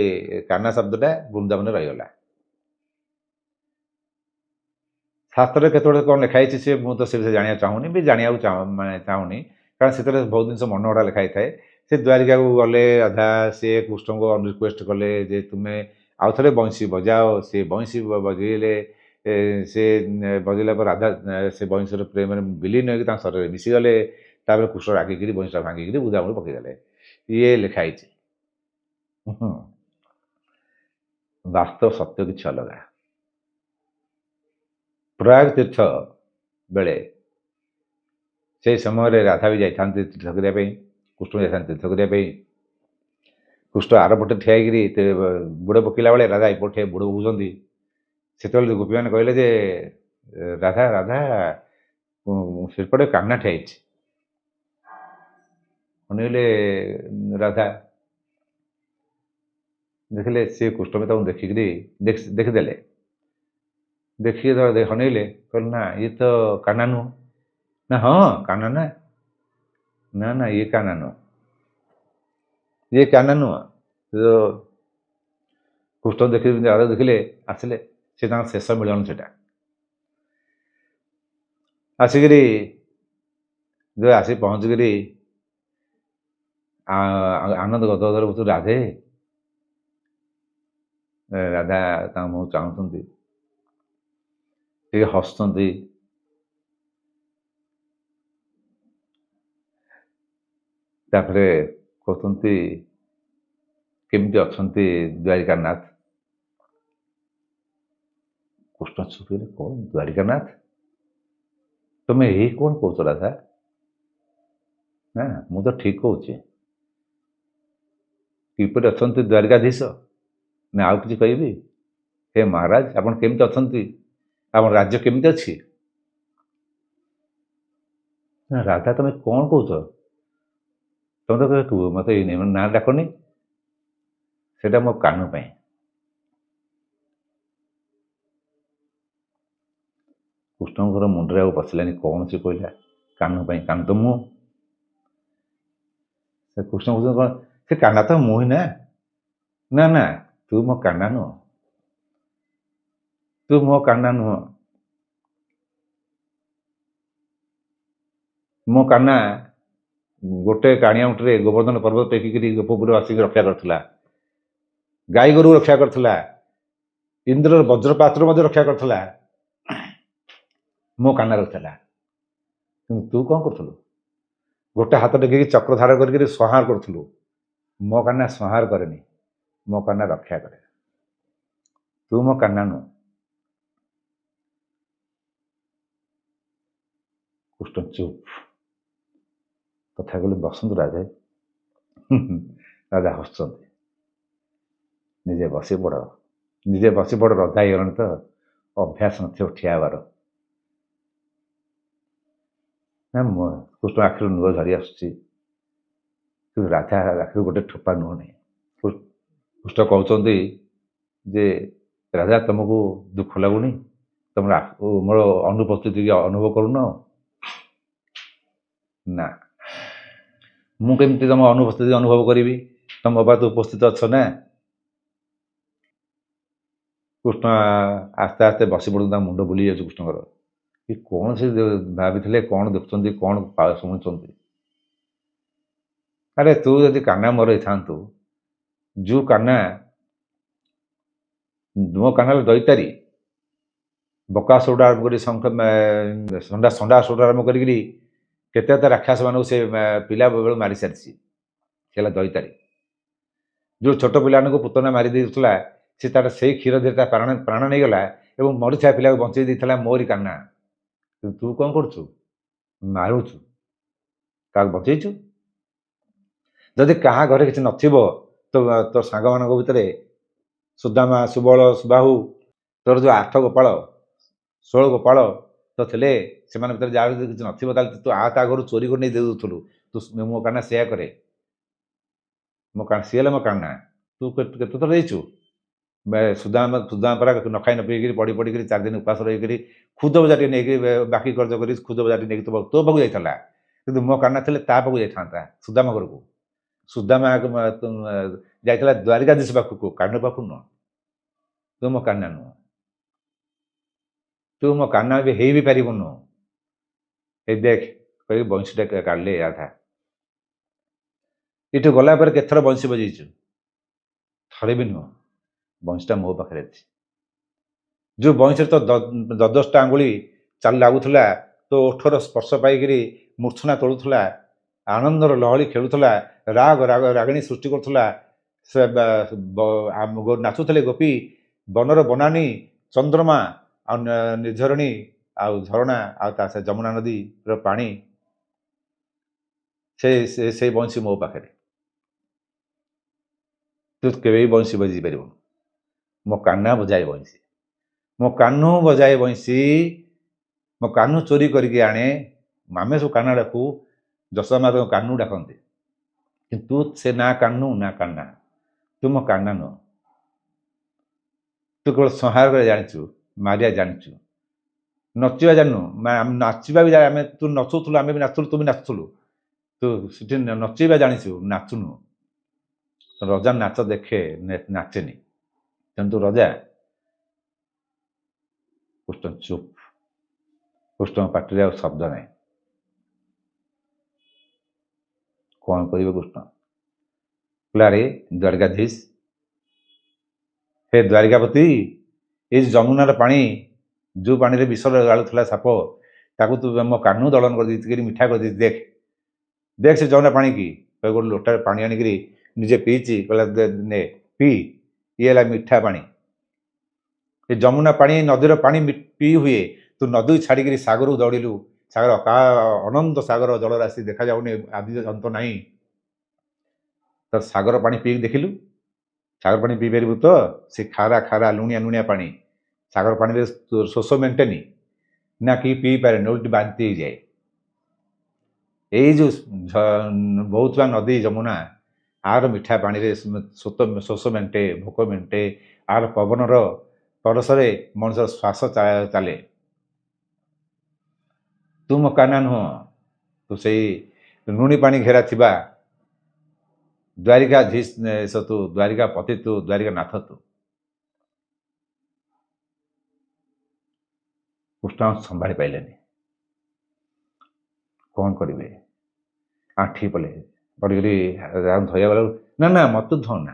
କାହ୍ନା ଶବ୍ଦଟା ବୃନ୍ଦାବନରେ ରହିଗଲା। ଶାସ୍ତ୍ରରେ କେତେବେଳେ କ'ଣ ଲେଖା ହେଇଛି ସେ ମୁଁ ତ ସେ ବିଷୟରେ ଜାଣିବାକୁ ଚାହୁଁନି, ବି ଜାଣିବାକୁ ଚାହୁଁନି, କାରଣ ସେଥିରେ ବହୁତ ଜିନିଷ ମନଗଢ଼ା ଲେଖା ହେଇଥାଏ। ସେ ଦ୍ୱାରିକାକୁ ଗଲେ ରାଧା, ସେ କୃଷ୍ଣଙ୍କୁ ରିକ୍ୱେଷ୍ଟ କଲେ ଯେ ତୁମେ ଆଉ ଥରେ ବଂଶୀ ବଜାଅ। ସେ ବଂଶୀ ବଜେଇଲେ, ସେ ବଜେଇଲା ପରେ ରାଧା ସେ ବଂଶୀର ପ୍ରେମରେ ବିଲୀନ ହୋଇକି ତାଙ୍କ ଶରୀରରେ ମିଶିଗଲେ। ତାପରେ କୃଷ୍ଣ ରାଗିକିରି ବଂଶୀଟା ଭାଙ୍ଗିକିରି ବୁଦାମୂଳେ ପକେଇଦେଲେ। ଇଏ ଲେଖା ହେଇଛି। ବାସ୍ତବ ସତ୍ୟ କିଛି ଅଲଗା। ପ୍ରୟାଗ ତୀର୍ଥ ବେଳେ ସେହି ସମୟରେ ରାଧା ବି ଯାଇଥାନ୍ତି ତୀର୍ଥ କରିବା ପାଇଁ, କୃଷ୍ଣ ଯାଇଥାନ୍ତି ତୀର୍ଥ କରିବା ପାଇଁ। କୃଷ୍ଣ ଆରପଟେ ଠିଆ ହେଇକିରି ବୁଡ଼ ପକେଇଲା ବେଳେ ରାଧା ଏପଟେ ବୁଡ଼ ପକାଉଛନ୍ତି। ସେତେବେଳେ ଗୋପୀମାନେ କହିଲେ ଯେ ରାଧା ରାଧା ସେପଟେ କାହ୍ନା ଠିଆ ହେଇଛି। ଅନେଇଲେ ରାଧା, ଦେଖିଲେ ସେ କୃଷ୍ଣ ବି ତାଙ୍କୁ ଦେଖିକିରି ଦେଖିଦେଲେ। ଦେଖିକି ଅନେଇଲେ, କହିଲେ ନା ଇଏ ତ କାହ୍ନା ନୁହଁ। ନା ହଁ କାହ୍ନା, ନା ନା ଇଏ କାହ୍ନା ନୁହଁ, ଇଏ କାହ୍ନା ନୁହଁ। କୃଷ୍ଣ ଦେଖିଲେ ଆସିଲେ, ସେ ତାଙ୍କ ଶେଷ ମିଳନ ସେଟା। ଆସିକିରି ଯେ ଆସି ପହଞ୍ଚିକିରି ଆନନ୍ଦ ଗଦଗଦରେ ବହୁତ ରାଧେ ରାଧା ତାଙ୍କ ମୁହଁ ଚାହୁଁଛନ୍ତି, ଟିକେ ହସୁଛନ୍ତି। ତାପରେ କହୁଛନ୍ତି କେମିତି ଅଛନ୍ତି ଦ୍ୱାରିକାନାଥ? କୃଷ୍ଣ ଚୁପିଲେ, କଣ ଦ୍ୱାରିକାନାଥ? ତମେ ଏଇ କଣ କହୁଛ ରାଧା? ନା ମୁଁ ତ ଠିକ କହୁଛି। କିପରି ଅଛନ୍ତି ଦ୍ୱାରିକାଧୀଶ? ନା ଆଉ କିଛି କହିବି? ହେ ମହାରାଜ, ଆପଣ କେମିତି ଅଛନ୍ତି? ଆପଣ ରାଜ୍ୟ କେମିତି ଅଛି? ନା ରାଧା, ତମେ କଣ କହୁଛ? ତମେ ତ ମତେ ଏଇ ନାଁ ଡାକନି। ସେଟା ମୋ କାନ ପାଇଁ। କୃଷ୍ଣଙ୍କର ମୁଣ୍ଡରେ ଆଉ ପଶିଲାନି କଣ ସେ କହିଲା। କାନ ପାଇଁ? କାନ ତ ମୁଁ। ସେ କୃଷ୍ଣ କହୁଛନ୍ତି, କଣ ସେ କାନା ତ ମୁଁ ହିଁ ନା। ନା ନା, ତୁ ମୋ କାନା ନୁହଁ, ତୁ ମୋ କାନା ନୁହଁ। ମୋ କାନା ଗୋଟେ କାଣିଆ ମୁଠରେ ଗୋବର୍ଦ୍ଧନ ପର୍ବତ ଟେକିକିରି ଗୋପପୁର ଆସିକି ରକ୍ଷା କରିଥିଲା, ଗାଈ ଗୋରୁ ରକ୍ଷା କରିଥିଲା, ଇନ୍ଦ୍ରର ବଜ୍ରପାତରୁ ମଧ୍ୟ ରକ୍ଷା କରିଥିଲା। ମୋ କାନା ରଖିଥିଲା। କିନ୍ତୁ ତୁ କଣ କରୁଥିଲୁ? ଗୋଟେ ହାତ ଟେକିକି ଚକ୍ର ଧାର କରିକି ସଂହାର କରୁଥିଲୁ। ମୋ କାନା ସଂହାର କରେନି, ମୋ କାନା ରକ୍ଷା କରେ। ତୁ ମୋ କାନା ନୁହଁ। କୃଷ୍ଣ ଚୁପ୍। କଥା କହିଲେ, ବସନ୍ତୁ ରାଜା। ରାଜା ହସୁଛନ୍ତି। ନିଜେ ବସି ପଡ଼, ନିଜେ ବସି ପଡ଼। ରଜା ହେଇଗଲାଣି ତ, ଅଭ୍ୟାସ ନଥିବ ଠିଆ ହେବାର। କୃଷ୍ଣ ଆଖିରୁ ଲୁହ ଝରି ଆସୁଛି, କିନ୍ତୁ ରାଧା ଆଖିରୁ ଗୋଟେ ଠୋପା ଲୁହ ନାହିଁ। କୃଷ୍ଣ କହୁଛନ୍ତି ଯେ ରାଜା, ତମକୁ ଦୁଃଖ ଲାଗୁନି? ତମର ମୋର ଅନୁପସ୍ଥିତି ଅନୁଭବ କରୁନ? ନା, ମୁଁ କେମିତି ତମ ଅନୁପସ୍ଥିତି ଅନୁଭବ କରିବି? ତମ ବାବା ତ ଉପସ୍ଥିତ ଅଛ ନା। କୃଷ୍ଣ ଆସ୍ତେ ଆସ୍ତେ ବସି ପଡ଼ୁଛନ୍ତି, ତାଙ୍କ ମୁଣ୍ଡ ବୁଲି ଯାଉଛି କୃଷ୍ଣଙ୍କର। କି କଣ ସେ ଭାବିଥିଲେ, କଣ ଦେଖୁଛନ୍ତି, କଣ ଶୁଣୁଛନ୍ତି? ଆରେ ତୁ ଯଦି କାନା ମୋର ହେଇଥାନ୍ତୁ, ଯୋଉ କାନା ମୋ କାନାରେ ଦଇତାରି ବକାସୁର ଆରମ୍ଭ କରି ସଣ୍ଡା ସୁର ଆରମ୍ଭ କରିକିରି କେତେ ରାକ୍ଷସ ମାନଙ୍କୁ ସେ ପିଲା ବେଳୁ ମାରି ସାରିଛି। ସେ ହେଲା ଦଇତାରି। ଯୋଉ ଛୋଟ ପିଲାମାନଙ୍କୁ ପୁତନା ମାରି ଦେଇଥିଲା, ସେ ତାର ସେଇ କ୍ଷୀର ଦେହରେ ତା ପ୍ରାଣ ନେଇଗଲା ଏବଂ ମରିଥିବା ପିଲାକୁ ବଞ୍ଚେଇ ଦେଇଥିଲା ମୋରି କାନା। କିନ୍ତୁ ତୁ କଣ କରୁଛୁ? ମାରୁଛୁ। କାହାକୁ ବଞ୍ଚେଇଛୁ? ଯଦି କାହା ଘରେ କିଛି ନଥିବ, ତୋ ସାଙ୍ଗମାନଙ୍କ ଭିତରେ ସୁଦାମା, ସୁବଳ, ସୁବାହୁ, ତୋର ଯୋଉ 8 ଗୋପାଳ 16 ଗୋପାଳ ତ ଥିଲେ, ସେମାନଙ୍କ ଭିତରେ ଯାହାର ଯଦି କିଛି ନଥିବ, ତାହେଲେ ତୁ ତା ଘରୁ ଚୋରି କରି ନେଇ ଦେଉଥିଲୁ। ତୁ ମୋ କାନା ସେୟା କରେ। ମୋ କାନା ସିଏ ହେଲେ ମୋ କାନା। ତୁ କେତେ ଥର ଦେଇଛୁ? ସୁଦାମା ପରା ନ ଖାଇ ନ ପିଇକିରି ପଡ଼ିକିରି 4 ଦିନ ଉପାସ ରହିକିରି ଖୁଦ ବଜାରଟି ନେଇକି ବାକି ଖର୍ଚ୍ଚ କରି ଖୁଦ ବଜାରଟି ନେଇକି ତୋ ପାଖକୁ ଯାଇଥିଲା। କିନ୍ତୁ ମୋ କାନା ଥିଲେ ତା ପାଖକୁ ଯାଇଥାନ୍ତା, ସୁଦାମା ଘରକୁ। ସୁଦାମା ଯାଇଥିଲା ଦ୍ୱାରିକାଧୀଶ ପାଖକୁ, କାହ୍ନୁ ପାଖକୁ ନୁହଁ। ତୁ ମୋ କାନା ନୁହଁ। ତୁ ମୋ କାନା ବି ହେଇ ବି ପାରିବୁନୁ। ଏଇ ଦେଖ କହିକି ବଂଶୀଟା କାଢିଲେ ରାଧା। ଏଠୁ ଗଲା ପରେ କେତେଥର ବଂଶୀ ବଜେଇଛୁ? ଥରେ ବି ନୁହଁ। ବଂଶୀଟା ମୋ ପାଖରେ ଅଛି। ଯୋଉ ବଂଶୀରେ ତ 10ଟା ଆଙ୍ଗୁଳି ଚାଲି ଲାଗୁଥିଲା, ତୋ ଓଠର ସ୍ପର୍ଶ ପାଇକିରି ମୂର୍ଚ୍ଛନା ତୋଳୁଥିଲା, ଆନନ୍ଦର ଲହଳି ଖେଳୁଥିଲା, ରାଗିଣୀ ସୃଷ୍ଟି କରୁଥିଲା। ସେ ନାଚୁଥିଲେ ଗୋପୀ, ବନର ବନାନୀ, ଚନ୍ଦ୍ରମା ଆଉ ନିର୍ଝରଣୀ ଆଉ ଝରଣା ଆଉ ତା ସେ ଯମୁନା ନଦୀର ପାଣି। ସେଇ ବଂଶୀ ମୋ ପାଖରେ। ତୁ କେବେ ବି ବଂଶୀ ବଜେଇ ପାରିବୁନି। ମୋ କାହ୍ନା ବଜାଏ ବଂଶୀ। ମୋ କାହ୍ନୁ ବଜାଏ ବଂଶୀ। ମୋ କାହ୍ନୁ ଚୋରି କରିକି ଆଣେ। ଆମେ ସବୁ କାହ୍ନା ଡାକୁ, ଯଶୋଦା ମା କାହ୍ନୁ ଡାକନ୍ତି। କିନ୍ତୁ ସେ ନା କାହ୍ନୁ ନା କାହ୍ନା। ତୁ ମୋ କାହ୍ନା ନୁହଁ। ତୁ କେବଳ ସଂହାର କରି ଜାଣିଛୁ, ମାରିଆ ଜାଣିଛୁ, ନଚିବା ଜାଣିନୁ। ନାଚିବା ବି ଆମେ ତୁ ନଚୁଥିଲୁ, ଆମେ ବି ନାଚୁଥିଲୁ, ତୁ ବି ନାଚୁଥିଲୁ। ତୁ ସେଠି ନଚେଇବା ଜାଣିଛୁ, ନାଚୁନୁ। ରଜା ନାଚ ଦେଖେ, ନାଚେନି। କିନ୍ତୁ ରଜା କୃଷ୍ଣ ଚୁପ୍। କୃଷ୍ଣଙ୍କ ପାଟିରେ ଆଉ ଶବ୍ଦ ନାହିଁ। କ'ଣ କରିବେ କୃଷ୍ଣ? ଆରେ ଦ୍ୱାରକାଧୀଶ, ହେ ଦ୍ୱାରିକାପତି, ଏଇ ଯମୁନାର ପାଣି, ଯେଉଁ ପାଣିରେ ବିଷ ଗାଳୁଥିଲା ସାପ, ତାକୁ ତୁ ମୋ କାହ୍ନୁ ଦଳନ କରିଦେଇଛି, କରି ମିଠା କରିଦେଇଛି। ଦେଖ ଦେଖ ସେ ଯମୁନା ପାଣି କି। ଗୋଟେ ଲୋଟାରେ ପାଣି ଆଣିକିରି ନିଜେ ପିଇଛି। କହିଲା ନେ ପିଇ, ଇଏ ହେଲା ମିଠା ପାଣି। ଏ ଯମୁନା ପାଣି, ନଦୀର ପାଣି ପିଇ ହୁଏ। ତୁ ନଦୀ ଛାଡ଼ିକିରି ସାଗରକୁ ଦୌଡ଼ିଲୁ। ସାଗର ଅନନ୍ତ ସାଗର ଜଳରାଶି ଦେଖାଯାଉନି, ଆଦି ଅନ୍ତ ନାହିଁ। ତ ସାଗର ପାଣି ପିଇକି ଦେଖିଲୁ? ସାଗର ପାଣି ପିଇପାରିବୁ ତ? ସେ ଖାରା ଖାରା ଲୁଣିଆ ଲୁଣିଆ ପାଣି। ସାଗର ପାଣିରେ ଶୋଷ ମେଣ୍ଟେନି, ନା କି ପିଇପାରେନି, ଓଲଟି ବାନ୍ତି ହେଇଯାଏ। ଏଇ ଯେଉଁ ବହୁଥିବା ନଦୀ ଯମୁନା, ଆର ମିଠା ପାଣିରେ ଶୋଷ ମେଣ୍ଟେ, ଭୋକ ମେଣ୍ଟେ। ଆର ପବନର ପରଶରେ ମଣିଷର ଶ୍ୱାସ ଚାଲେ। ତୁ ମୋ କାହ୍ନା ନୁହଁ, ତୁ ସେଇ ଲୁଣି ପାଣି ଘେରା ଥିବା ଦ୍ୱାରିକାଧୀଶ ତୁ, ଦ୍ୱାରିକାପତି ତୁ, ଦ୍ୱାରିକାନାଥ ତୁ। କୃଷ୍ଣ ସମ୍ଭାଳି ପାଇଲେନି। କ'ଣ କରିବେ? ଆଣ୍ଠି ପଲେ ପଡ଼ିକିରି ଧୋଇବା ବେଳକୁ, ନା ନା ମୋତେ ଧନା,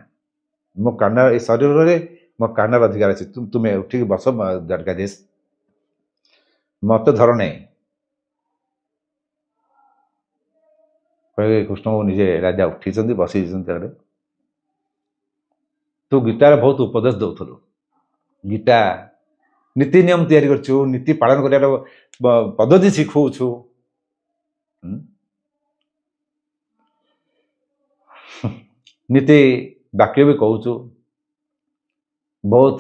ମୋ କାହ୍ନା ଏ ଶରୀରରେ ମୋ କାହ୍ନାର ଅଧିକାର ଅଛି। ତୁମେ ଉଠିକି ବସ ଦ୍ୱାରକାଧୀଶ, ମୋତେ ଧର ନାହିଁ। କହିବେ କୃଷ୍ଣଙ୍କୁ ନିଜେ ରାଜା ଉଠିଛନ୍ତି, ବସିଛନ୍ତି ଆଡ଼େ। ତୁ ଗୀତାରେ ବହୁତ ଉପଦେଶ ଦେଉଥିଲୁ। ଗୀତା ନୀତି ନିୟମ ତିଆରି କରିଛୁ, ନୀତି ପାଳନ କରିବାର ପଦ୍ଧତି ଶିଖଉଛୁ। ନୀତି ବାକ୍ୟ ବି କହୁଛୁ, ବହୁତ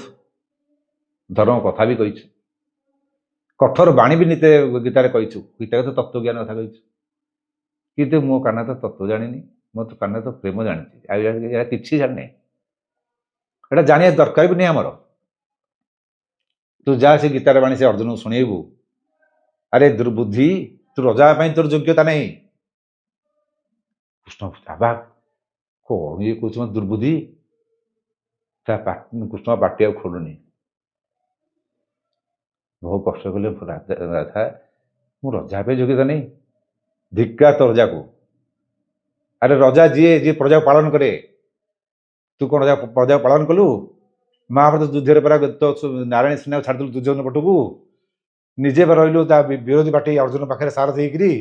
ଧର୍ମ କଥା ବି କହିଛୁ, କଠୋର ବାଣୀ ବି ଗୀତାରେ କହିଛୁ। ଗୀତାରେ ତ ତତ୍ତ୍ୱଜ୍ଞାନ କଥା କହିଛୁ। କିନ୍ତୁ ମୋ କାହ୍ନା ତ ତତ୍ତ୍ୱ ଜାଣିନି, ମୋ କାହ୍ନା ତ ପ୍ରେମ ଜାଣିଛି। ଆଉ ଏହା କିଛି ଜାଣିନି, ଏଇଟା ଜାଣିବା ଦରକାର ବି ନାହିଁ ଆମର। ତୁ ଯା ସେ ଗୀତାର ବାଣୀ ସେ ଅର୍ଜୁନକୁ ଶୁଣେଇବୁ। ଆରେ ଦୁର୍ବୁଦ୍ଧି, ତୁ ରଜା ପାଇଁ ତୋର ଯୋଗ୍ୟତା ନାହିଁ। କୃଷ୍ଣ ଅବାକ୍, କ'ଣ ଇଏ କହୁଛି ମୋ ଦୁର୍ବୁଦ୍ଧି? କୃଷ୍ଣ ପାଟି ଆଉ ଖୋଲୁନି। ବହୁ କଷ୍ଟ କଲେ, ରାଧା ମୁଁ ରଜା ପାଇଁ ଯୋଗ୍ୟତା ନାହିଁ। ଧିକ୍କାର ତ ରଜାକୁ। ଆରେ ରଜା ଯିଏ ପ୍ରଜାକୁ ପାଳନ କରେ, ତୁ କ'ଣ ପ୍ରଜାକୁ ପାଳନ କଲୁ? ମହାଭାରତ ଯୁଦ୍ଧରେ ପରା ନାରାୟଣ ସେନାକୁ ଛାଡ଼ିଦେଲୁ ଦୁର୍ଯ୍ୟୋଧନ ପଟକୁ। ନିଜେ ବା ରହିଲୁ ତା ବିରୋଧୀ ପାର୍ଟି ଅର୍ଜୁନ ପାଖରେ ସାରଥି ହେଇକିରି।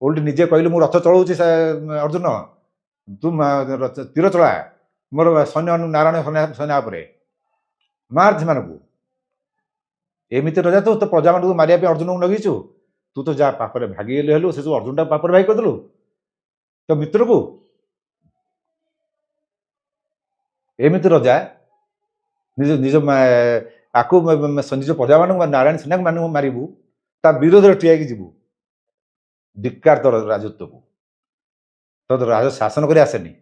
ଓଲଟି ନିଜେ କହିଲୁ ମୁଁ ରଥ ଚଳଉଛି ଅର୍ଜୁନ, ତୁ ତୀର ଚଳା, ମୋର ସୈନ୍ୟ ନାରାୟଣ ସେନା ଉପରେ ମାର ସେମାନଙ୍କୁ। ଏମିତି ରଜା ତୁ ତ ପ୍ରଜାମାନଙ୍କୁ ମାରିବା ପାଇଁ ଅର୍ଜୁନକୁ ଲଗେଇଛୁ। ତୁ ତ ଯାହା ପାପରେ ଭାଗି ହେଲୁ, ସେ ସବୁ ଅର୍ଜୁନଟା ପାପରେ ଭାଗି କରିଦେଲୁ ତ ମିତ୍ରକୁ। ଏମିତି ରଜା ନିଜ ଆକୁ ନିଜ ପ୍ରଜାମାନଙ୍କୁ, ନାରାୟଣ ସେନାକୁ ମାନଙ୍କୁ ମାରିବୁ, ତା ବିରୋଧରେ ଠିଆ ହେଇକି ଯିବୁ। ଧିକ୍କାର ତୋର ରାଜତ୍ୱକୁ। ତ ରାଜ ଶାସନ କରି ଆସେନି।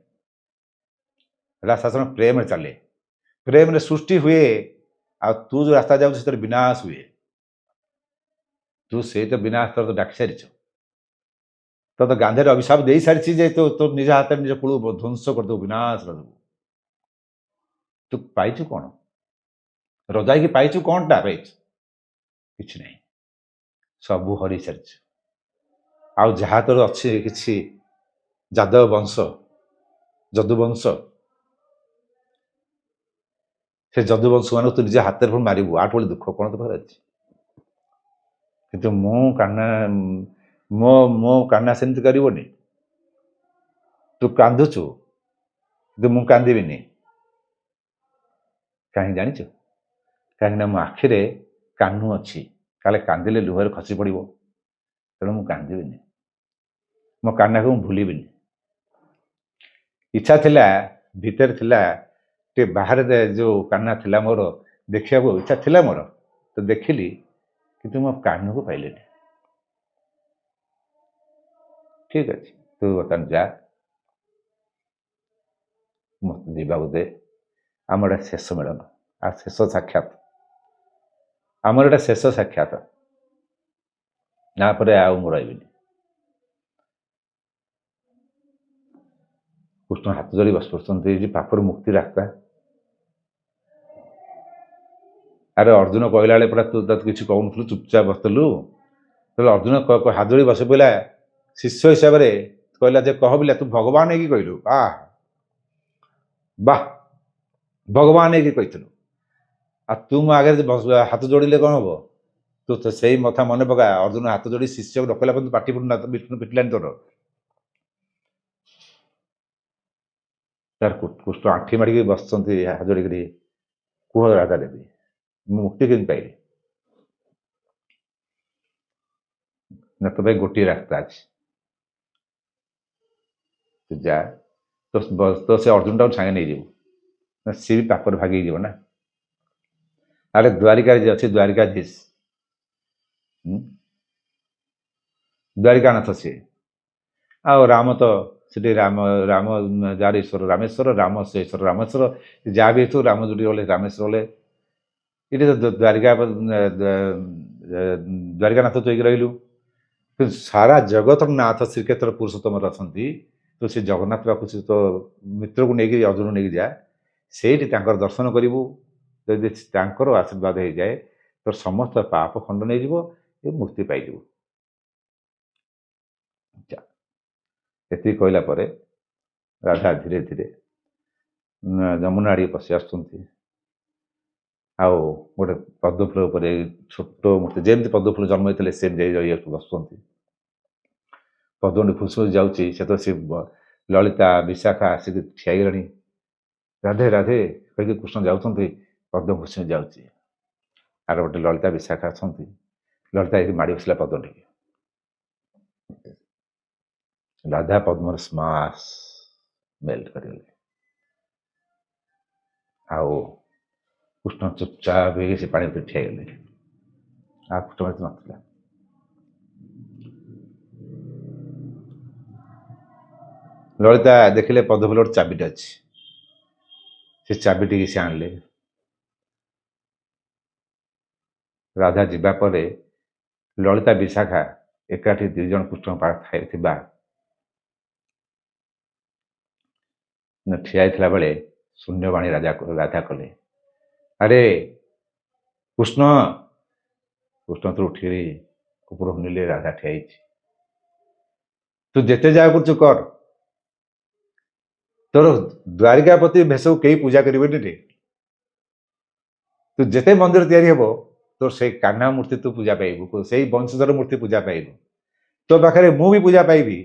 ରାଜ ଶାସନ ପ୍ରେମରେ ଚାଲେ, ପ୍ରେମରେ ସୃଷ୍ଟି ହୁଏ। ଆଉ ତୁ ଯେଉଁ ରାସ୍ତା ଯାଉଛୁ ସେଥିରେ ବିନାଶ ହୁଏ। ତୁ ସେଇ ତ ବିନାଶ ତୋର ତ ଡାକି ସାରିଛୁ। ତ ଗାନ୍ଧୀରେ ଅଭିଶାପ ଦେଇ ସାରିଛି ଯେ ତୋ ନିଜ ହାତରେ ନିଜ କୂଳକୁ ଧ୍ୱଂସ କରିଦେବୁ, ବିନାଶ କରିଦେବୁ। ତୁ ପାଇଛୁ କ'ଣ? ରଜା ହେଇକି ପାଇଛୁ କ'ଣଟା? ପାଇଛୁ କିଛି ନାହିଁ, ସବୁ ହରେଇ ସାରିଛୁ। ଆଉ ଯାହା ତୋର ଅଛି କିଛି ଯାଦବ ବଂଶ, ଯଦୁବଂଶ, ସେ ଯଦୁବଂଶମାନଙ୍କୁ ତୁ ନିଜ ହାତରେ ପୁଣି ମାରିବୁ। ଆଠୁ ଭଳି ଦୁଃଖ କ'ଣ ତୋ ପାଖରେ ଅଛି? କିନ୍ତୁ ମୁଁ କାହ୍ନା, ମୋ କାହ୍ନା ସେମିତି କରିବନି। ତୁ କାନ୍ଦୁଛୁ, କିନ୍ତୁ ମୁଁ କାନ୍ଦିବିନି। କାହିଁକି ଜାଣିଛୁ? କାହିଁକିନା ମୋ ଆଖିରେ କାହ୍ନୁ ଅଛି। କାଳେ କାନ୍ଦିଲେ ଲୁହରେ ଖସି ପଡ଼ିବ, ତେଣୁ ମୁଁ କାନ୍ଦିବିନି। ମୋ କାହ୍ନାକୁ ମୁଁ ଭୁଲିବିନି। ଇଚ୍ଛା ଥିଲା, ଭିତରେ ଥିଲା, ଟିକେ ବାହାରେ ଯେଉଁ କାହ୍ନା ଥିଲା ମୋର ଦେଖିବାକୁ ଇଚ୍ଛା ଥିଲା ମୋର, ତ ଦେଖିଲି, କିନ୍ତୁ ମୋ କାହ୍ନୁକୁ ପାଇଲିନି। ଠିକ୍ ଅଛି, ତୁ ବର୍ତ୍ତମାନ ଯା, ମୋତେ ଯିବାକୁ ଦେ। ଆମର ଏଇଟା ଶେଷ ମିଳନ, ଆଉ ଶେଷ ସାକ୍ଷାତ। ଆମର ଏଇଟା ଶେଷ ସାକ୍ଷାତ, ତାପରେ ଆଉ ମୁଁ ରହିବିନି। କୃଷ୍ଣ ହାତ ଧରି ବସି ପଡ଼ୁଛନ୍ତି। ପାପରୁ ମୁକ୍ତି ରାସ୍ତା, ଆରେ ଅର୍ଜୁନ କହିଲା ବେଳେ ପୁରା ତୁ କିଛି କହୁନଥିଲୁ, ଚୁପଚାପ ବସିଥିଲୁ। ତେବେ ଅର୍ଜୁନ ହାତ ଯୋଡ଼ି ବସି ପଡ଼ିଲା ଶିଷ୍ୟ ହିସାବରେ, କହିଲା ଯେ କହ ବିଲା ତୁ ଭଗବାନ ହେଇକି କହିଲୁ। ବାଃ, ଭଗବାନ ହେଇକି କହିଥିଲୁ। ଆଉ ତୁ ମୋ ଆଗରେ ହାତ ଯୋଡ଼ିଲେ କ'ଣ ହବ? ତୁ ତ ସେଇ କଥା ମନେ ପକା। ଅର୍ଜୁନ ହାତ ଯୋଡ଼ି ଶିଷ୍ୟକୁ ଡକେଇଲା ପରେ ପାଟି ପିଟିଲାନି ତୋର। ତାର କୃଷ୍ଣ ଆଣ୍ଠି ମାଡ଼ିକି ବସିଛନ୍ତି ହାତ ଯୋଡ଼ିକିରି। କୁହ ରାଧା ଦେବୀ, ମୁଁ ମୁକ୍ତି କେମିତି ପାଇଲି? ନା ତୋ ପାଇଁ ଗୋଟିଏ ରାସ୍ତା ଅଛି, ତୁ ଯା, ତ ସେ ଅର୍ଜୁନଟାକୁ ସାଙ୍ଗେ ନେଇଯିବୁ, ନା ସିଏ ବି ପାପରେ ଭାଗି ହେଇଯିବ ନା। ଆରେ ଦ୍ୱାରିକାରେ ଯେ ଅଛି ଦ୍ୱାରିକାଧୀଶ, ଦ୍ୱାରିକାନାଥ ସିଏ। ଆଉ ରାମ ତ ସେଠି ରାମ ଯାହାର ଈଶ୍ୱର ରାମେଶ୍ୱର, ରାମ ସେ ଈଶ୍ୱର ରାମେଶ୍ୱର। ଯାହା ବି ହେଇଥିବ ରାମ ଯୋଉଠି ଗଲେ ରାମେଶ୍ୱର ଗଲେ। ଏଠି ତ ଦ୍ୱାରିକାନାଥ ତୁ ହେଇକି ରହିଲୁ। କିନ୍ତୁ ସାରା ଜଗତର ନାଥ ଶ୍ରୀକ୍ଷେତ୍ର ପୁରୁଷୋତ୍ତମର ଅଛନ୍ତି। ତୁ ସେ ଜଗନ୍ନାଥ ପାଖକୁ ତୋ ମିତ୍ରକୁ ନେଇକି ଅର୍ଜୁନ ନେଇକି ଯା, ସେଇଠି ତାଙ୍କର ଦର୍ଶନ କରିବୁ। ଯଦି ତାଙ୍କର ଆଶୀର୍ବାଦ ହେଇଯାଏ ତୋର ସମସ୍ତ ପାପ ଖଣ୍ଡନ ହେଇଯିବ, ମୁକ୍ତି ପାଇଯିବୁ। ଏତିକି କହିଲା ପରେ ରାଧା ଧୀରେ ଧୀରେ ଯମୁନା ଆଡ଼ିକି ପଶି ଆସୁଛନ୍ତି। ଆଉ ଗୋଟେ ପଦ୍ମଫୁଲ ଉପରେ ଛୋଟ ମୂର୍ତ୍ତି, ଯେମିତି ପଦ୍ମଫୁଲ ଜନ୍ମ ହେଇଥିଲେ ସେମିତି ରହିବାକୁ ବସୁଛନ୍ତି। ପଦ୍ମଟି ଫୁସଫୁସ ଯାଉଛି, ସେତେବେଳେ ସେ ଲଳିତା ବିଶାଖା ଆସିକି ଠିଆ ହେଇଗଲେଣି। ରାଧେ ରାଧେ କହିକି କୃଷ୍ଣ ଯାଉଛନ୍ତି, ପଦ୍ମ ଫୁସଫୁସ ଯାଉଛି। ଆର ଗୋଟେ ଲଳିତା ବିଶାଖା ଅଛନ୍ତି। ଲଳିତା ଏଠି ମାଡ଼ି ବସିଲା ପଦ୍ମଟିକି। ରାଧା ପଦ୍ମର ସ୍ମାସ ମେଲ୍ଟ କରିଗଲେ। ଆଉ କୃଷ୍ଣ ଚୁପଚାପ ହେଇକି ସେ ପାଣି ଭିତରେ ଠିଆ ହେଇଗଲେ। ଆଉ କୃଷ୍ଣ ନଥିଲା। ଲଳିତା ଦେଖିଲେ ପଦ୍ମଫୁଲ ଗୋଟେ ଚାବିଟେ ଅଛି, ସେ ଚାବିଟିକି ସେ ଆଣିଲେ। ରାଧା ଯିବା ପରେ ଲଳିତା ବିଶାଖା ଏକାଠି 2 ଜଣ କୃଷ୍ଣଙ୍କ ପାଖରେ ଥିବା ଠିଆ ହେଇଥିଲା ବେଳେ ଶୂନ୍ୟବାଣୀ ରାଧା କଲେ, ଆରେ କୃଷ୍ଣ। କୃଷ୍ଣ ତ ଉଠିକିରି ଉପରକୁ ନେଲେ, ରାଧା ଠିଆ ହେଇଛି। ତୁ ଯେତେ ଯାହା କରୁଛୁ କର, ତୋର ଦ୍ୱାରିକାପତି ଭେଷକୁ କେହି ପୂଜା କରିବେନି ରେ। ତୁ ଯେତେ ମନ୍ଦିର ତିଆରି ହେବ, ତୋର ସେଇ କାହ୍ନା ମୂର୍ତ୍ତି ତୁ ପୂଜା ପାଇବୁ, ସେଇ ବଂଶଧର ମୂର୍ତ୍ତି ପୂଜା ପାଇବୁ। ତୋ ପାଖରେ ମୁଁ ବି ପୂଜା ପାଇବି।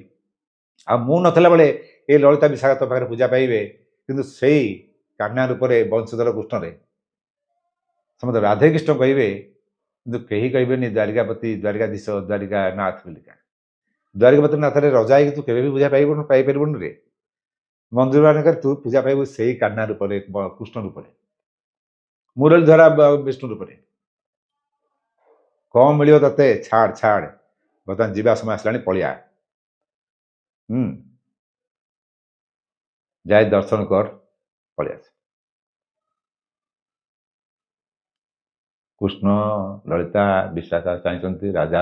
ଆଉ ମୁଁ ନଥିଲା ବେଳେ ଏ ଲଳିତା ବିଶାଖା ତୋ ପାଖରେ ପୂଜା ପାଇବେ, କିନ୍ତୁ ସେଇ କାହ୍ନା ରୂପରେ ବଂଶଧର କୃଷ୍ଣରେ ସମସ୍ତେ ରାଧେ କୃଷ୍ଣ କହିବେ, କିନ୍ତୁ କେହି କହିବେନି ଦ୍ୱାରିକାପତି, ଦ୍ୱାରିକାଧୀଶ, ଦ୍ୱାରିକାନାଥ ବୋଲିକା। ଦ୍ୱାରିକାପତି ନାଥରେ ରଜା ହେଇକି ତୁ କେବେ ବି ପୂଜା ପାଇପାରିବୁନି ରେ। ମନ୍ଦିର ମାନଙ୍କରେ ତୁ ପୂଜା ପାଇବୁ ସେଇ କାହ୍ନା ରୂପରେ, କୃଷ୍ଣ ରୂପରେ, ମୁରଲୀଧରା ବିଷ୍ଣୁ ରୂପରେ। କଣ ମିଳିବ ତତେ? ଛାଡ଼। ବର୍ତ୍ତମାନ ଯିବା ସମୟ ଆସିଲାଣି, ପଳିଆ। ଯାଇ ଦର୍ଶନ କର, ପଳେଇ ଆସ। କୃଷ୍ଣ, ଲଳିତା, ବିଶାଖା ଚାହିଁଛନ୍ତି, ରାଜା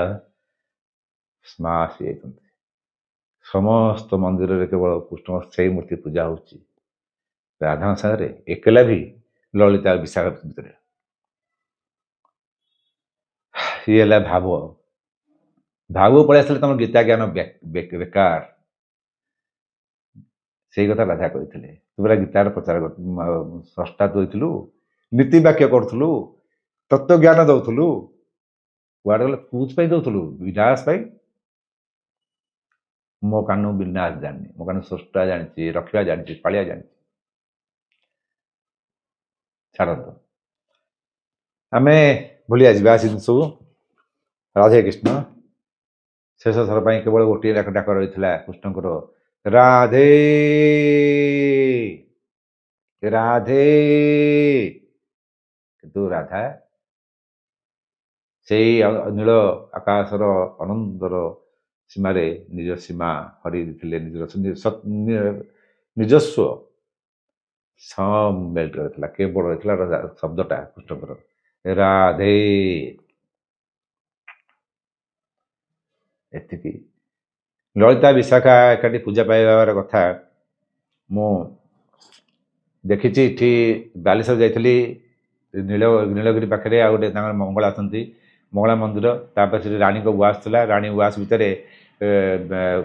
ସ୍ମାସ ହେଇଯାଇଛନ୍ତି। ସମସ୍ତ ମନ୍ଦିରରେ କେବଳ କୃଷ୍ଣ ସେଇ ମୂର୍ତ୍ତି ପୂଜା ହଉଛି। ରାଧାଙ୍କ ସାଙ୍ଗରେ ଏକଲା ବି ଲଳିତା ବିଶାଖା ଭିତରେ। ଇଏ ହେଲା ଭାବ ପଳେଇ ଆସିଲେ ତମ ଗୀତା ଜ୍ଞାନ ବେକାର। ସେଇ କଥା ରାଧା କହିଥିଲେ। ତୁ ପୁରା ଗୀତାର ପ୍ରଚାର ସ୍ରଷ୍ଟା ତୁ ହେଇଥିଲୁ, ନୀତି ବାକ୍ୟ କରୁଥିଲୁ, ତତ୍ତ୍ୱଜ୍ଞାନ ଦଉଥିଲୁ। କୁଆଡ଼େ ଗଲେ? କୋଉଥିପାଇଁ ଦଉଥିଲୁ? ବିନାଶ ପାଇଁ। ମୋ କାହ୍ନୁ ବିନାଶ ଜାଣିନି, ମୋ କାହ୍ନୁ ସ୍ରଷ୍ଟା ଜାଣିଛି, ରଖିବା ଜାଣିଛି, ପାଳିଆ ଜାଣିଛି। ଛାଡ଼ନ୍ତୁ, ଆମେ ଭୁଲିଆ ଯିବା ସେ ଜିନିଷକୁ। ରାଧେ କୃଷ୍ଣ। ଶେଷ ଥର ପାଇଁ କେବଳ ଗୋଟିଏ ଡାକ ରହିଥିଲା କୃଷ୍ଣଙ୍କର, ରାଧେ ରାଧେ। କିନ୍ତୁ ରାଧା ସେଇ ନୀଳ ଆକାଶର ଅନନ୍ତର ସୀମାରେ ନିଜ ସୀମା ହରେଇ ଦେଇଥିଲେ, ନିଜସ୍ୱ ମେଲ୍ଟ ରହିଥିଲା, କେବଳ ରହିଥିଲା ଶବ୍ଦଟା କୃଷ୍ଣଙ୍କର, ରାଧେ। ଏତିକି। ଲଳିତା ବିଶାଖା ଏକାଠି ପୂଜା ପାଇବାର କଥା ମୁଁ ଦେଖିଛି। ଏଠି ବାଲେଶ୍ୱର ଯାଇଥିଲି, ନୀଳଗିରି ପାଖରେ ଆଉ ଗୋଟେ ତାଙ୍କର ମଙ୍ଗଳା ଅଛନ୍ତି, ମଙ୍ଗଳା ମନ୍ଦିର। ତାପରେ ସେଠି ରାଣୀଙ୍କ ଉଆସ ଥିଲା, ରାଣୀ ଉଆସ ଭିତରେ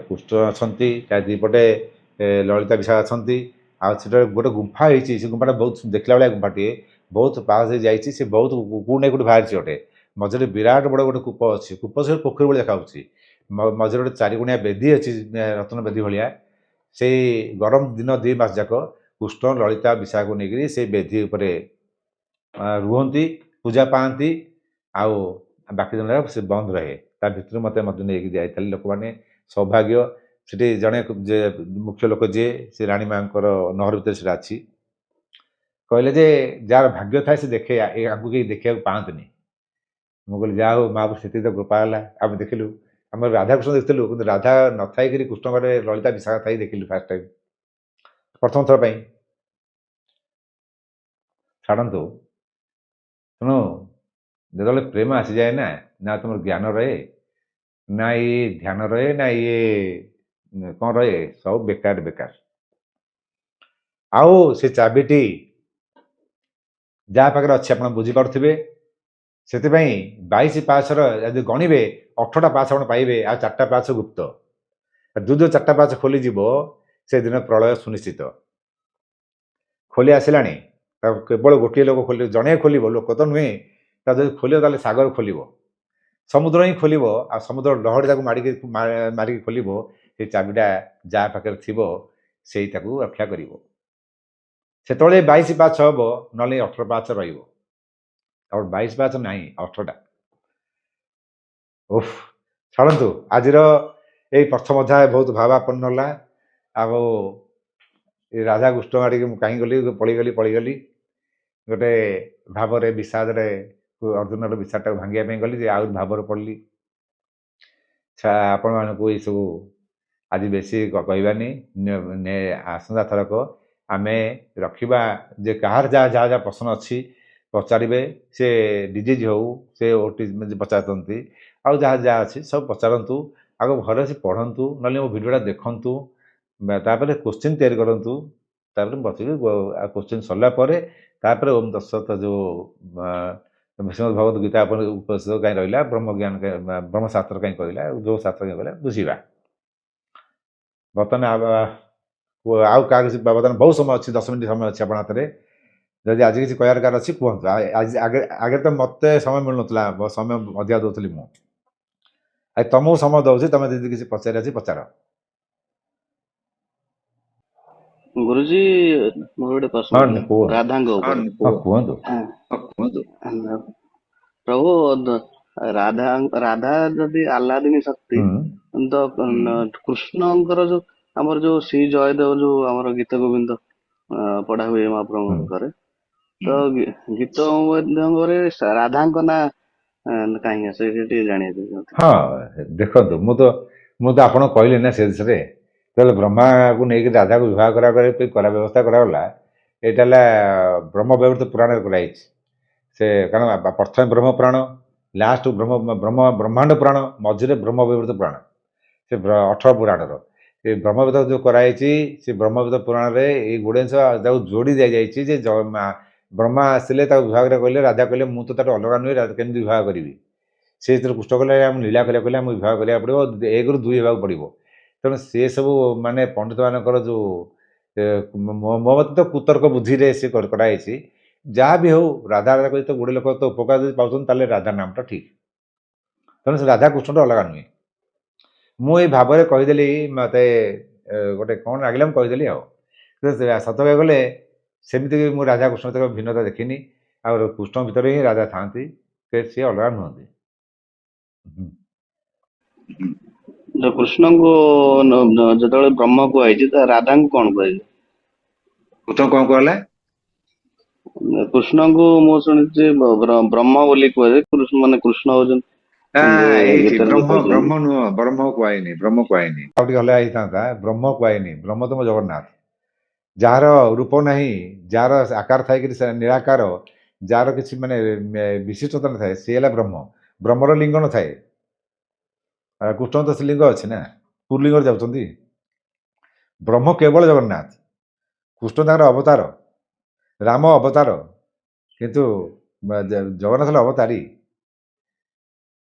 କୃଷ୍ଣ ଅଛନ୍ତି, ତା ଦୁଇପଟେ ଲଳିତା ବିଶାଖା ଅଛନ୍ତି। ଆଉ ସେଟା ଗୋଟେ ଗୁମ୍ଫା ହେଇଛି, ସେ ଗୁମ୍ଫାଟା ବହୁତ ଦେଖିଲା ଭଳିଆ ଗୁମ୍ଫାଟିଏ, ବହୁତ ପାହାଚ ଦେଇ ଯାଇଛି, ସେ ବହୁତ କୋଉଠି ନା କୋଉଠି ବାହାରିଛି ଗୋଟେ। ମଝିରେ ବିରାଟ ବଡ଼ ଗୋଟେ କୂପ ଅଛି, କୂପ ସେ ପୋଖରୀ ଭଳି ଦେଖାଯାଉଛି। ମଝିରେ ଗୋଟେ ଚାରିଗୁଣିଆ ବେଦୀ ଅଛି, ରତ୍ନ ବେଦୀ ଭଳିଆ। ସେଇ ଗରମ ଦିନ 2 ମାସ ଯାକ କୃଷ୍ଣ ଲଳିତା ବିଶାଖାକୁ ନେଇକରି ସେଇ ବେଦୀ ଉପରେ ରୁହନ୍ତି, ପୂଜା ପାଆନ୍ତି। ଆଉ ବାକି ଦିନ ଯାକ ସେ ବନ୍ଦ ରହେ। ତା ଭିତରୁ ମୋତେ ନେଇକି ଯାଇଥିଲେ ଲୋକମାନେ, ସୌଭାଗ୍ୟ। ସେଠି ଜଣେ ଯେ ମୁଖ୍ୟ ଲୋକ ଯିଏ, ସେ ରାଣୀ ମାଙ୍କର ନହର ଭିତରେ ସେଟା ଅଛି। କହିଲେ ଯେ ଯାହାର ଭାଗ୍ୟ ଥାଏ ସେ ଦେଖେ, ଆଗକୁ କେହି ଦେଖିବାକୁ ପାଆନ୍ତିନି। ମୁଁ କହିଲି ଯାହା ହଉ ମହାପ୍ରଭୁ ସେତିକି ତ କୃପା ହେଲା, ଆମେ ଦେଖିଲୁ। ଆମେ ରାଧାକୃଷ୍ଣ ଦେଖିଥିଲୁ, କିନ୍ତୁ ରାଧା ନଥାଇକିରି କୃଷ୍ଣ ଘରେ ଲଳିତା ବିଶାଖା ଥାଇ ଦେଖିଲୁ ଫାର୍ଷ୍ଟ ଟାଇମ୍, ପ୍ରଥମ ଥର ପାଇଁ। ଛାଡ଼ନ୍ତୁ, ତେଣୁ ଯେତେବେଳେ ପ୍ରେମ ଆସିଯାଏ ନା, ନା ତୁମର ଜ୍ଞାନ ରହେ, ନା ଇଏ ଧ୍ୟାନ ରହେ, ନା ଇଏ କ'ଣ ରହେ, ସବୁ ବେକାର ବେକାର। ଆଉ ସେ ଚାବିଟି ଯାହା ପାଖରେ ଅଛି ଆପଣ ବୁଝିପାରୁଥିବେ। ସେଥିପାଇଁ 22 ପାହାଚର ଯଦି ଗଣିବେ 18ଟା ପାହାଚ ଆପଣ ପାଇବେ, ଆଉ 4ଟା ପାହାଚ ଗୁପ୍ତ। ଯୋଉ 4ଟା ପାହାଚ ଖୋଲିଯିବ ସେଦିନ ପ୍ରଳୟ ସୁନିଶ୍ଚିତ। ଖୋଲି ଆସିଲାଣି, କେବଳ ଗୋଟିଏ ଲୋକ ଖୋଲିବ, ଜଣେ ଖୋଲିବ, ଲୋକ ତ ନୁହେଁ। ତା ଯଦି ଖୋଲିବ ତାହେଲେ ସାଗର ଖୋଲିବ, ସମୁଦ୍ର ହିଁ ଖୋଲିବ। ଆଉ ସମୁଦ୍ର ଲହଡ଼ି ତାକୁ ମାରିକି ଖୋଲିବ। ସେ ଚାବିଟା ଯାହା ପାଖରେ ଥିବ ସେଇ ତାକୁ ରକ୍ଷା କରିବ। ସେତେବେଳେ 22 ପାହାଚ ହବ, ନହେଲେ 18 ପାହାଚ ରହିବ। ଆଉ 22 ପାହାଚ ନାହିଁ, 18ଟା। ଓଃ, ଛାଡ଼ନ୍ତୁ, ଆଜିର ଏଇ ପ୍ରଥମ ଅଧ୍ୟାୟ ବହୁତ ଭାବାପନ୍ନ ହେଲା। ଆଉ ଏ ରାଧାକୃଷ୍ଣ ଆଡ଼ିକି ମୁଁ କାହିଁ ଗଲି, ପଳେଇଗଲି ଗୋଟେ ଭାବରେ, ବିଷାଦରେ, ଅର୍ଜୁନର ବିଷାଦଟାକୁ ଭାଙ୍ଗିବା ପାଇଁ ଗଲି, ଯେ ଆହୁରି ଭାବରେ ପଡ଼ିଲି। ଆପଣମାନଙ୍କୁ ଏଇସବୁ ଆଜି ବେଶୀ କହିବାନି। ଆସନ୍ତା ଥରକ ଆମେ ରଖିବା ଯେ କାହାର ଯାହା ଯାହା ଯାହା ପ୍ରଶ୍ନ ଅଛି ପଚାରିବେ। ସେ ଡିଜିଜ୍ ହଉ, ସେ ଓଟି ପଚାରୁଛନ୍ତି, ଆଉ ଯାହା ଯାହା ଅଛି ସବୁ ପଚାରନ୍ତୁ। ଆଗ ଘରେ ଆସି ପଢ଼ନ୍ତୁ, ନହେଲେ ମୋ ଭିଡ଼ିଓଟା ଦେଖନ୍ତୁ, ତାପରେ କୋଶ୍ଚିନ୍ ତିଆରି କରନ୍ତୁ। ତାପରେ ବସିକି କୋଶ୍ଚିନ୍ ସରିଲା ପରେ ତାପରେ ଓମ୍ ତତ୍ସତ ଯେଉଁ ଶ୍ରୀମଦ୍ ଭଗବତ ଗୀତା ଉପନିଷଦ କାହିଁ ରହିଲା, ବ୍ରହ୍ମଜ୍ଞାନ ବ୍ରହ୍ମଶାସ୍ତ୍ର କାହିଁ କହିଲା, ଯେଉଁ ଶାସ୍ତ୍ର କାହିଁ କହିଲା ବୁଝିବା। ବର୍ତ୍ତମାନ ଆଉ କାହା କିଛି ବର୍ତ୍ତମାନ ବହୁତ ସମୟ ଅଛି, 10 ମିନିଟ୍ ସମୟ ଅଛି ଆପଣ ହାତରେ। ଯଦି ଆଜି କିଛି କହିବାର କାହାର ଅଛି କୁହନ୍ତୁ। ଆଗରେ ତ ମୋତେ ସମୟ ମିଳୁନଥିଲା, ସମୟ ଅଧିକା ଦେଉଥିଲି ମୁଁ। ଆଜି ତମକୁ ସମୟ ଦେଉଛି, ତମେ ଯଦି କିଛି ପଚାରି ଅଛି ପଚାର। ଗୁରୁଜୀ, ମୋର ଗୋଟେ ପ୍ରଶ୍ନ ଥିଲା ରାଧାଙ୍କ ଉପରେ। କୁହନ୍ତୁ। ପ୍ରଭୁ, ରାଧା ଯଦି ଆହ୍ଲାଦିନୀ ଶକ୍ତି, ତ କୃଷ୍ଣଙ୍କର ଯୋଉ ଆମର ଯୋଉ ଶ୍ରୀ ଜୟଦେବ ଯୋଉ ଆମର ଗୀତ ଗୋବିନ୍ଦ ପଢା ହୁଏ ମହାପ୍ରଭୁଙ୍କ ଘରେ, ତ ଗୀତ ଗୋବିନ୍ଦରେ ରାଧାଙ୍କ ନାଁ କାହିଁକି ଆସେ ଟିକେ ଜାଣିବାକୁ ଚାହୁଁଥିଲି। ହଁ, ଦେଖନ୍ତୁ, ମୁଁ ତ ଆପଣଙ୍କୁ କହିଲି ନା ସେ ବିଷୟରେ। ଯେତେବେଳେ ବ୍ରହ୍ମାକୁ ନେଇକି ରାଧାକୁ ବିବାହ କରା ବ୍ୟବସ୍ଥା କରାଗଲା, ଏଇଟା ହେଲା ବ୍ରହ୍ମ ବ୍ୟବହୃତ ପୁରାଣରେ କରାଯାଇଛି। ସେ କାରଣ ପ୍ରଥମେ ବ୍ରହ୍ମ ପୁରାଣ, ଲାଷ୍ଟ ବ୍ରହ୍ମାଣ୍ଡ ପୁରାଣ, ମଝିରେ ବ୍ରହ୍ମ ବ୍ୟବହୃତ ପୁରାଣ। ସେ 18 ପୁରାଣର ଏ ବ୍ରହ୍ମବେଦ ଯେଉଁ କରାଯାଇଛି, ସେ ବ୍ରହ୍ମବେଦ ପୁରାଣରେ ଏଇ ଗୁଡ଼େ ଜିନିଷ ତାକୁ ଯୋଡ଼ି ଦିଆଯାଇଛି। ଯେ ବ୍ରହ୍ମା ଆସିଲେ ତାକୁ ବିବାହ କରିବାକୁ କହିଲେ, ରାଧା କହିଲେ ମୁଁ ତ ତାଠୁ ଅଲଗା ନୁହେଁ, କେମିତି ବିବାହ କରିବି। ସେ ଯେତେବେଳେ କୃଷ୍ଣ କହିଲେ ମୁଁ ଲୀଳା କରିବାକୁ କହିଲେ ଆମକୁ ବିବାହ କରିବାକୁ ପଡ଼ିବ, 1ରୁ 2 ହେବାକୁ ପଡ଼ିବ। ତେଣୁ ସେ ସବୁ ମାନେ ପଣ୍ଡିତମାନଙ୍କର ଯେଉଁ ମୋ ମତେ ତ କୁତର୍କ ବୁଦ୍ଧିରେ ସେ କରାଯାଇଛି। ଯାହା ବି ହଉ, ରାଧା କହି ତ ଗୋଟେ ଲୋକ ତ ଉପକାର ଯଦି ପାଉଛନ୍ତି, ତାହେଲେ ରାଧା ନାମଟା ଠିକ୍। ତେଣୁ ସେ ରାଧାକୃଷ୍ଣଟା ଅଲଗା ନୁହେଁ। ମୁଁ ଏଇ ଭାବରେ କହିଦେଲି, ମୋତେ ଗୋଟେ କ'ଣ ଲାଗିଲା, ମୁଁ କହିଦେଲି। ଆଉ ସତ କହିବାକୁ ଗଲେ ସେମିତି ମୁଁ ରାଧାକୃଷ୍ଣ ଭିତରେ ଭିନ୍ନତା ଦେଖିନି। ଆଉ କୃଷ୍ଣ ଭିତରେ ହିଁ ରାଧା ଥାଆନ୍ତି, ସିଏ ଅଲଗା ନୁହନ୍ତି। କୃଷ୍ଣଙ୍କୁ ଯେତେବେଳେ ବ୍ରହ୍ମ କୁହାଯାଇଛି, ତ ରାଧାଙ୍କୁ କ'ଣ କୁହାଯାଇଛି? କୃଷ୍ଣ କ'ଣ କୁହାଗଲା? କୃଷ୍ଣଙ୍କୁ ମୁଁ ଶୁଣିଛି ବ୍ରହ୍ମ ବୋଲି କୁହାଯାଏ। କୃଷ୍ଣ ହଉଛନ୍ତି ବ୍ରହ୍ମ ନୁହଁ, ବ୍ରହ୍ମ କୁହାଇନି, ବ୍ରହ୍ମ କୁହାଇନି। ଆଉ ଟିକେ ଅଲଗା ହେଇଥାନ୍ତା, ବ୍ରହ୍ମ କୁହାଇନି। ବ୍ରହ୍ମ ତ ମୋ ଜଗନ୍ନାଥ, ଯାହାର ରୂପ ନାହିଁ, ଯାହାର ଆକାର ଥାଇକିରି ସେ ନିରାକାର, ଯାହାର କିଛି ମାନେ ବିଶିଷ୍ଟତା ନଥାଏ, ସେ ହେଲା ବ୍ରହ୍ମ। ବ୍ରହ୍ମର ଲିଙ୍ଗ ନଥାଏ। କୃଷ୍ଣ ତ ସେ ଲିଙ୍ଗ ଅଛି ନା, ପୁର୍ଲିଙ୍ଗରେ ଯାଉଛନ୍ତି। ବ୍ରହ୍ମ କେବଳ ଜଗନ୍ନାଥ, କୃଷ୍ଣ ତାଙ୍କର ଅବତାର, ରାମ ଅବତାର। କିନ୍ତୁ ଜଗନ୍ନାଥ ହେଲେ ଅବତାରୀ।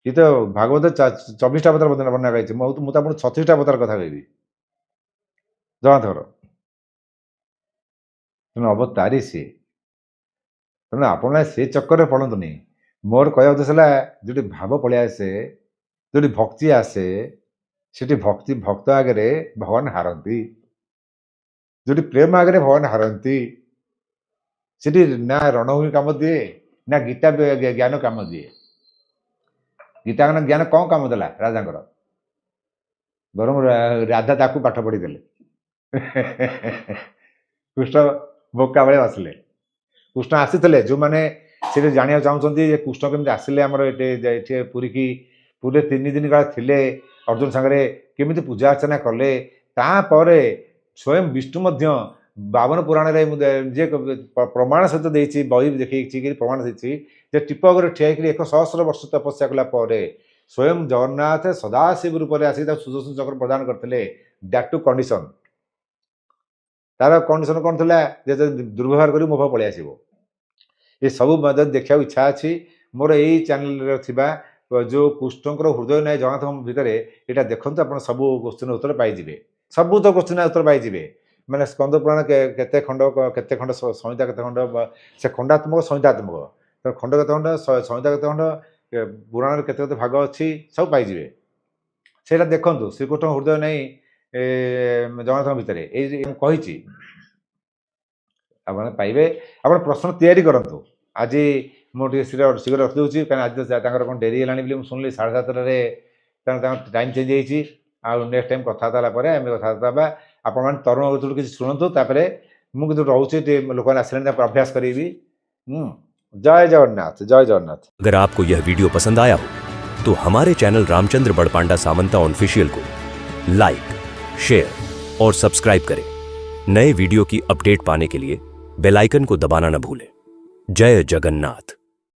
ଇଏ ତ ଭାଗବତ 24ଟା ଅବତାର ବର୍ଣ୍ଣନା କରାଯାଇଛି। ମୁଁ ତ ଆପଣଙ୍କୁ 36ଟା ଅବତାର କଥା କହିବି ଜଗନ୍ନାଥଙ୍କର। ତେଣୁ ଅବତାରୀ ସିଏ। ତେଣୁ ଆପଣ ସେ ଚକ୍କରରେ ପଡ଼ନ୍ତୁନି। ମୋର କହିବା ଉଦ୍ଦେଶ୍ୟ ହେଲା ଯେଉଁଠି ଭାବ ପଳେଇ ଆସେ, ଯେଉଁଠି ଭକ୍ତି ଆସେ, ସେଠି ଭକ୍ତ ଆଗରେ ଭଗବାନ ହାରନ୍ତି। ଯେଉଁଠି ପ୍ରେମ ଆଗରେ ଭଗବାନ ହାରନ୍ତି, ସେଠି ନା ରଣଭୂମି କାମ ଦିଏ, ନା ଗୀତା ଜ୍ଞାନ କାମ ଦିଏ। ଗୀତା ଜ୍ଞାନ କ'ଣ କାମ ଦେଲା ରାଜାଙ୍କର? ବରଂ ରାଧା ତାକୁ ପାଠ ପଢ଼ିଦେଲେ। କୃଷ୍ଣ ବୋକା ବେଳେ ବସିଲେ। କୃଷ୍ଣ ଆସିଥିଲେ, ଯେଉଁମାନେ ସେଠି ଜାଣିବାକୁ ଚାହୁଁଛନ୍ତି ଯେ କୃଷ୍ଣ କେମିତି ଆସିଲେ ଆମର ଏଠି ପୁରୀକି, ପୁରୀରେ 3 ଦିନ କାଳ ଥିଲେ, ଅର୍ଜୁନ ସାଙ୍ଗରେ କେମିତି ପୂଜା ଅର୍ଚ୍ଚନା କଲେ। ତାପରେ ସ୍ୱୟଂ ବିଷ୍ଣୁ ମଧ୍ୟ 52 ପୁରାଣରେ ମୁଁ ଯେ ପ୍ରମାଣ ସହିତ ଦେଇଛି, ବହି ଦେଖେଇଛି କି ପ୍ରମାଣ ଦେଇଛି ଯେ ଟିପକରେ ଠିଆ ହେଇକି 100 ବର୍ଷ ତପସ୍ୟା କଲା ପରେ ସ୍ୱୟଂ ଜଗନ୍ନାଥ ସଦାଶିବ ରୂପରେ ଆସିକି ତାକୁ ସୁଦର୍ଶନ ଚକ୍ର ପ୍ରଦାନ କରିଥିଲେ। That to condition. ତାର କଣ୍ଡିସନ୍ କ'ଣ ଥିଲା? ଯେ ଯଦି ଦୁର୍ବ୍ୟବହାର କରି ମୋ ପାଖକୁ ପଳେଇ ଆସିବ। ଏସବୁ ଯଦି ଦେଖିବାକୁ ଇଚ୍ଛା ଅଛି, ମୋର ଏଇ ଚ୍ୟାନେଲରେ ଥିବା ଯେଉଁ କୃଷ୍ଣଙ୍କର ହୃଦୟ ନାହିଁ ଜଗନ୍ନାଥଙ୍କ ଭିତରେ, ଏଇଟା ଦେଖନ୍ତୁ, ଆପଣ ସବୁ କୋଶ୍ଚିନ୍ର ଉତ୍ତର ପାଇଯିବେ। ସବୁ ତ କୋଶ୍ଚିନ୍ର ଉତ୍ତର ପାଇଯିବେ। ମାନେ ସ୍କନ୍ଦ ପୁରାଣ କେତେ ଖଣ୍ଡ ସଂହିତା କେତେ ଖଣ୍ଡ, ସେ ଖଣ୍ଡାତ୍ମକ ସଂହିତାତ୍ମକ, ଖଣ୍ଡ କେତେ ଖଣ୍ଡ, ସଂହିତା କେତେ ଖଣ୍ଡ, ପୁରାଣରେ କେତେ କେତେ ଭାଗ ଅଛି, ସବୁ ପାଇଯିବେ। ସେଇଟା ଦେଖନ୍ତୁ। ଶ୍ରୀକୃଷ୍ଣଙ୍କ ହୃଦୟ ନାହିଁ ଜଗନ୍ନାଥଙ୍କ ଭିତରେ, ଏଇ କହିଛି, ଆପଣ ପାଇବେ। ଆପଣ ପ୍ରଶ୍ନ ତିଆରି କରନ୍ତୁ। ଆଜି ମୁଁ ଟିକେ ଶୀଘ୍ର ରଖିଦେଉଛି, କାରଣ ଆଜି ତାଙ୍କର କ'ଣ ଡେରି ହେଲାଣି ବୋଲି ମୁଁ ଶୁଣିଲି। 7:30ରେ ତାଙ୍କ ଟାଇମ୍ ଚେଞ୍ଜ ହେଇଛି। ଆଉ ନେକ୍ସଟ ଟାଇମ୍ କଥାବାର୍ତ୍ତା ହେଲା ପରେ ଆମେ କଥାବାର୍ତ୍ତା ହେବା। ଆପଣମାନେ ତରୁଣ ବର୍ତ୍ତରୁ କିଛି ଶୁଣନ୍ତୁ, ତାପରେ ମୁଁ କିନ୍ତୁ ରହୁଛି, ଟିକେ ଲୋକମାନେ ଆସିଲେଣି, ତାକୁ ଅଭ୍ୟାସ କରିବି। ଜୟ ଜଗନ୍ନାଥ, ଜୟ ଜଗନ୍ନାଥ। अगर आपको यह वीडियो पसंद आया हो तो हमारे चैनल रामचंद्र बड़पांडा सामंता ऑफिशियल को लाइक, शेयर और सब्सक्राइब करें। नए वीडियो की अपडेट पाने के लिए बेल आइकन को दबाना न भूलें। जय जगन्नाथ।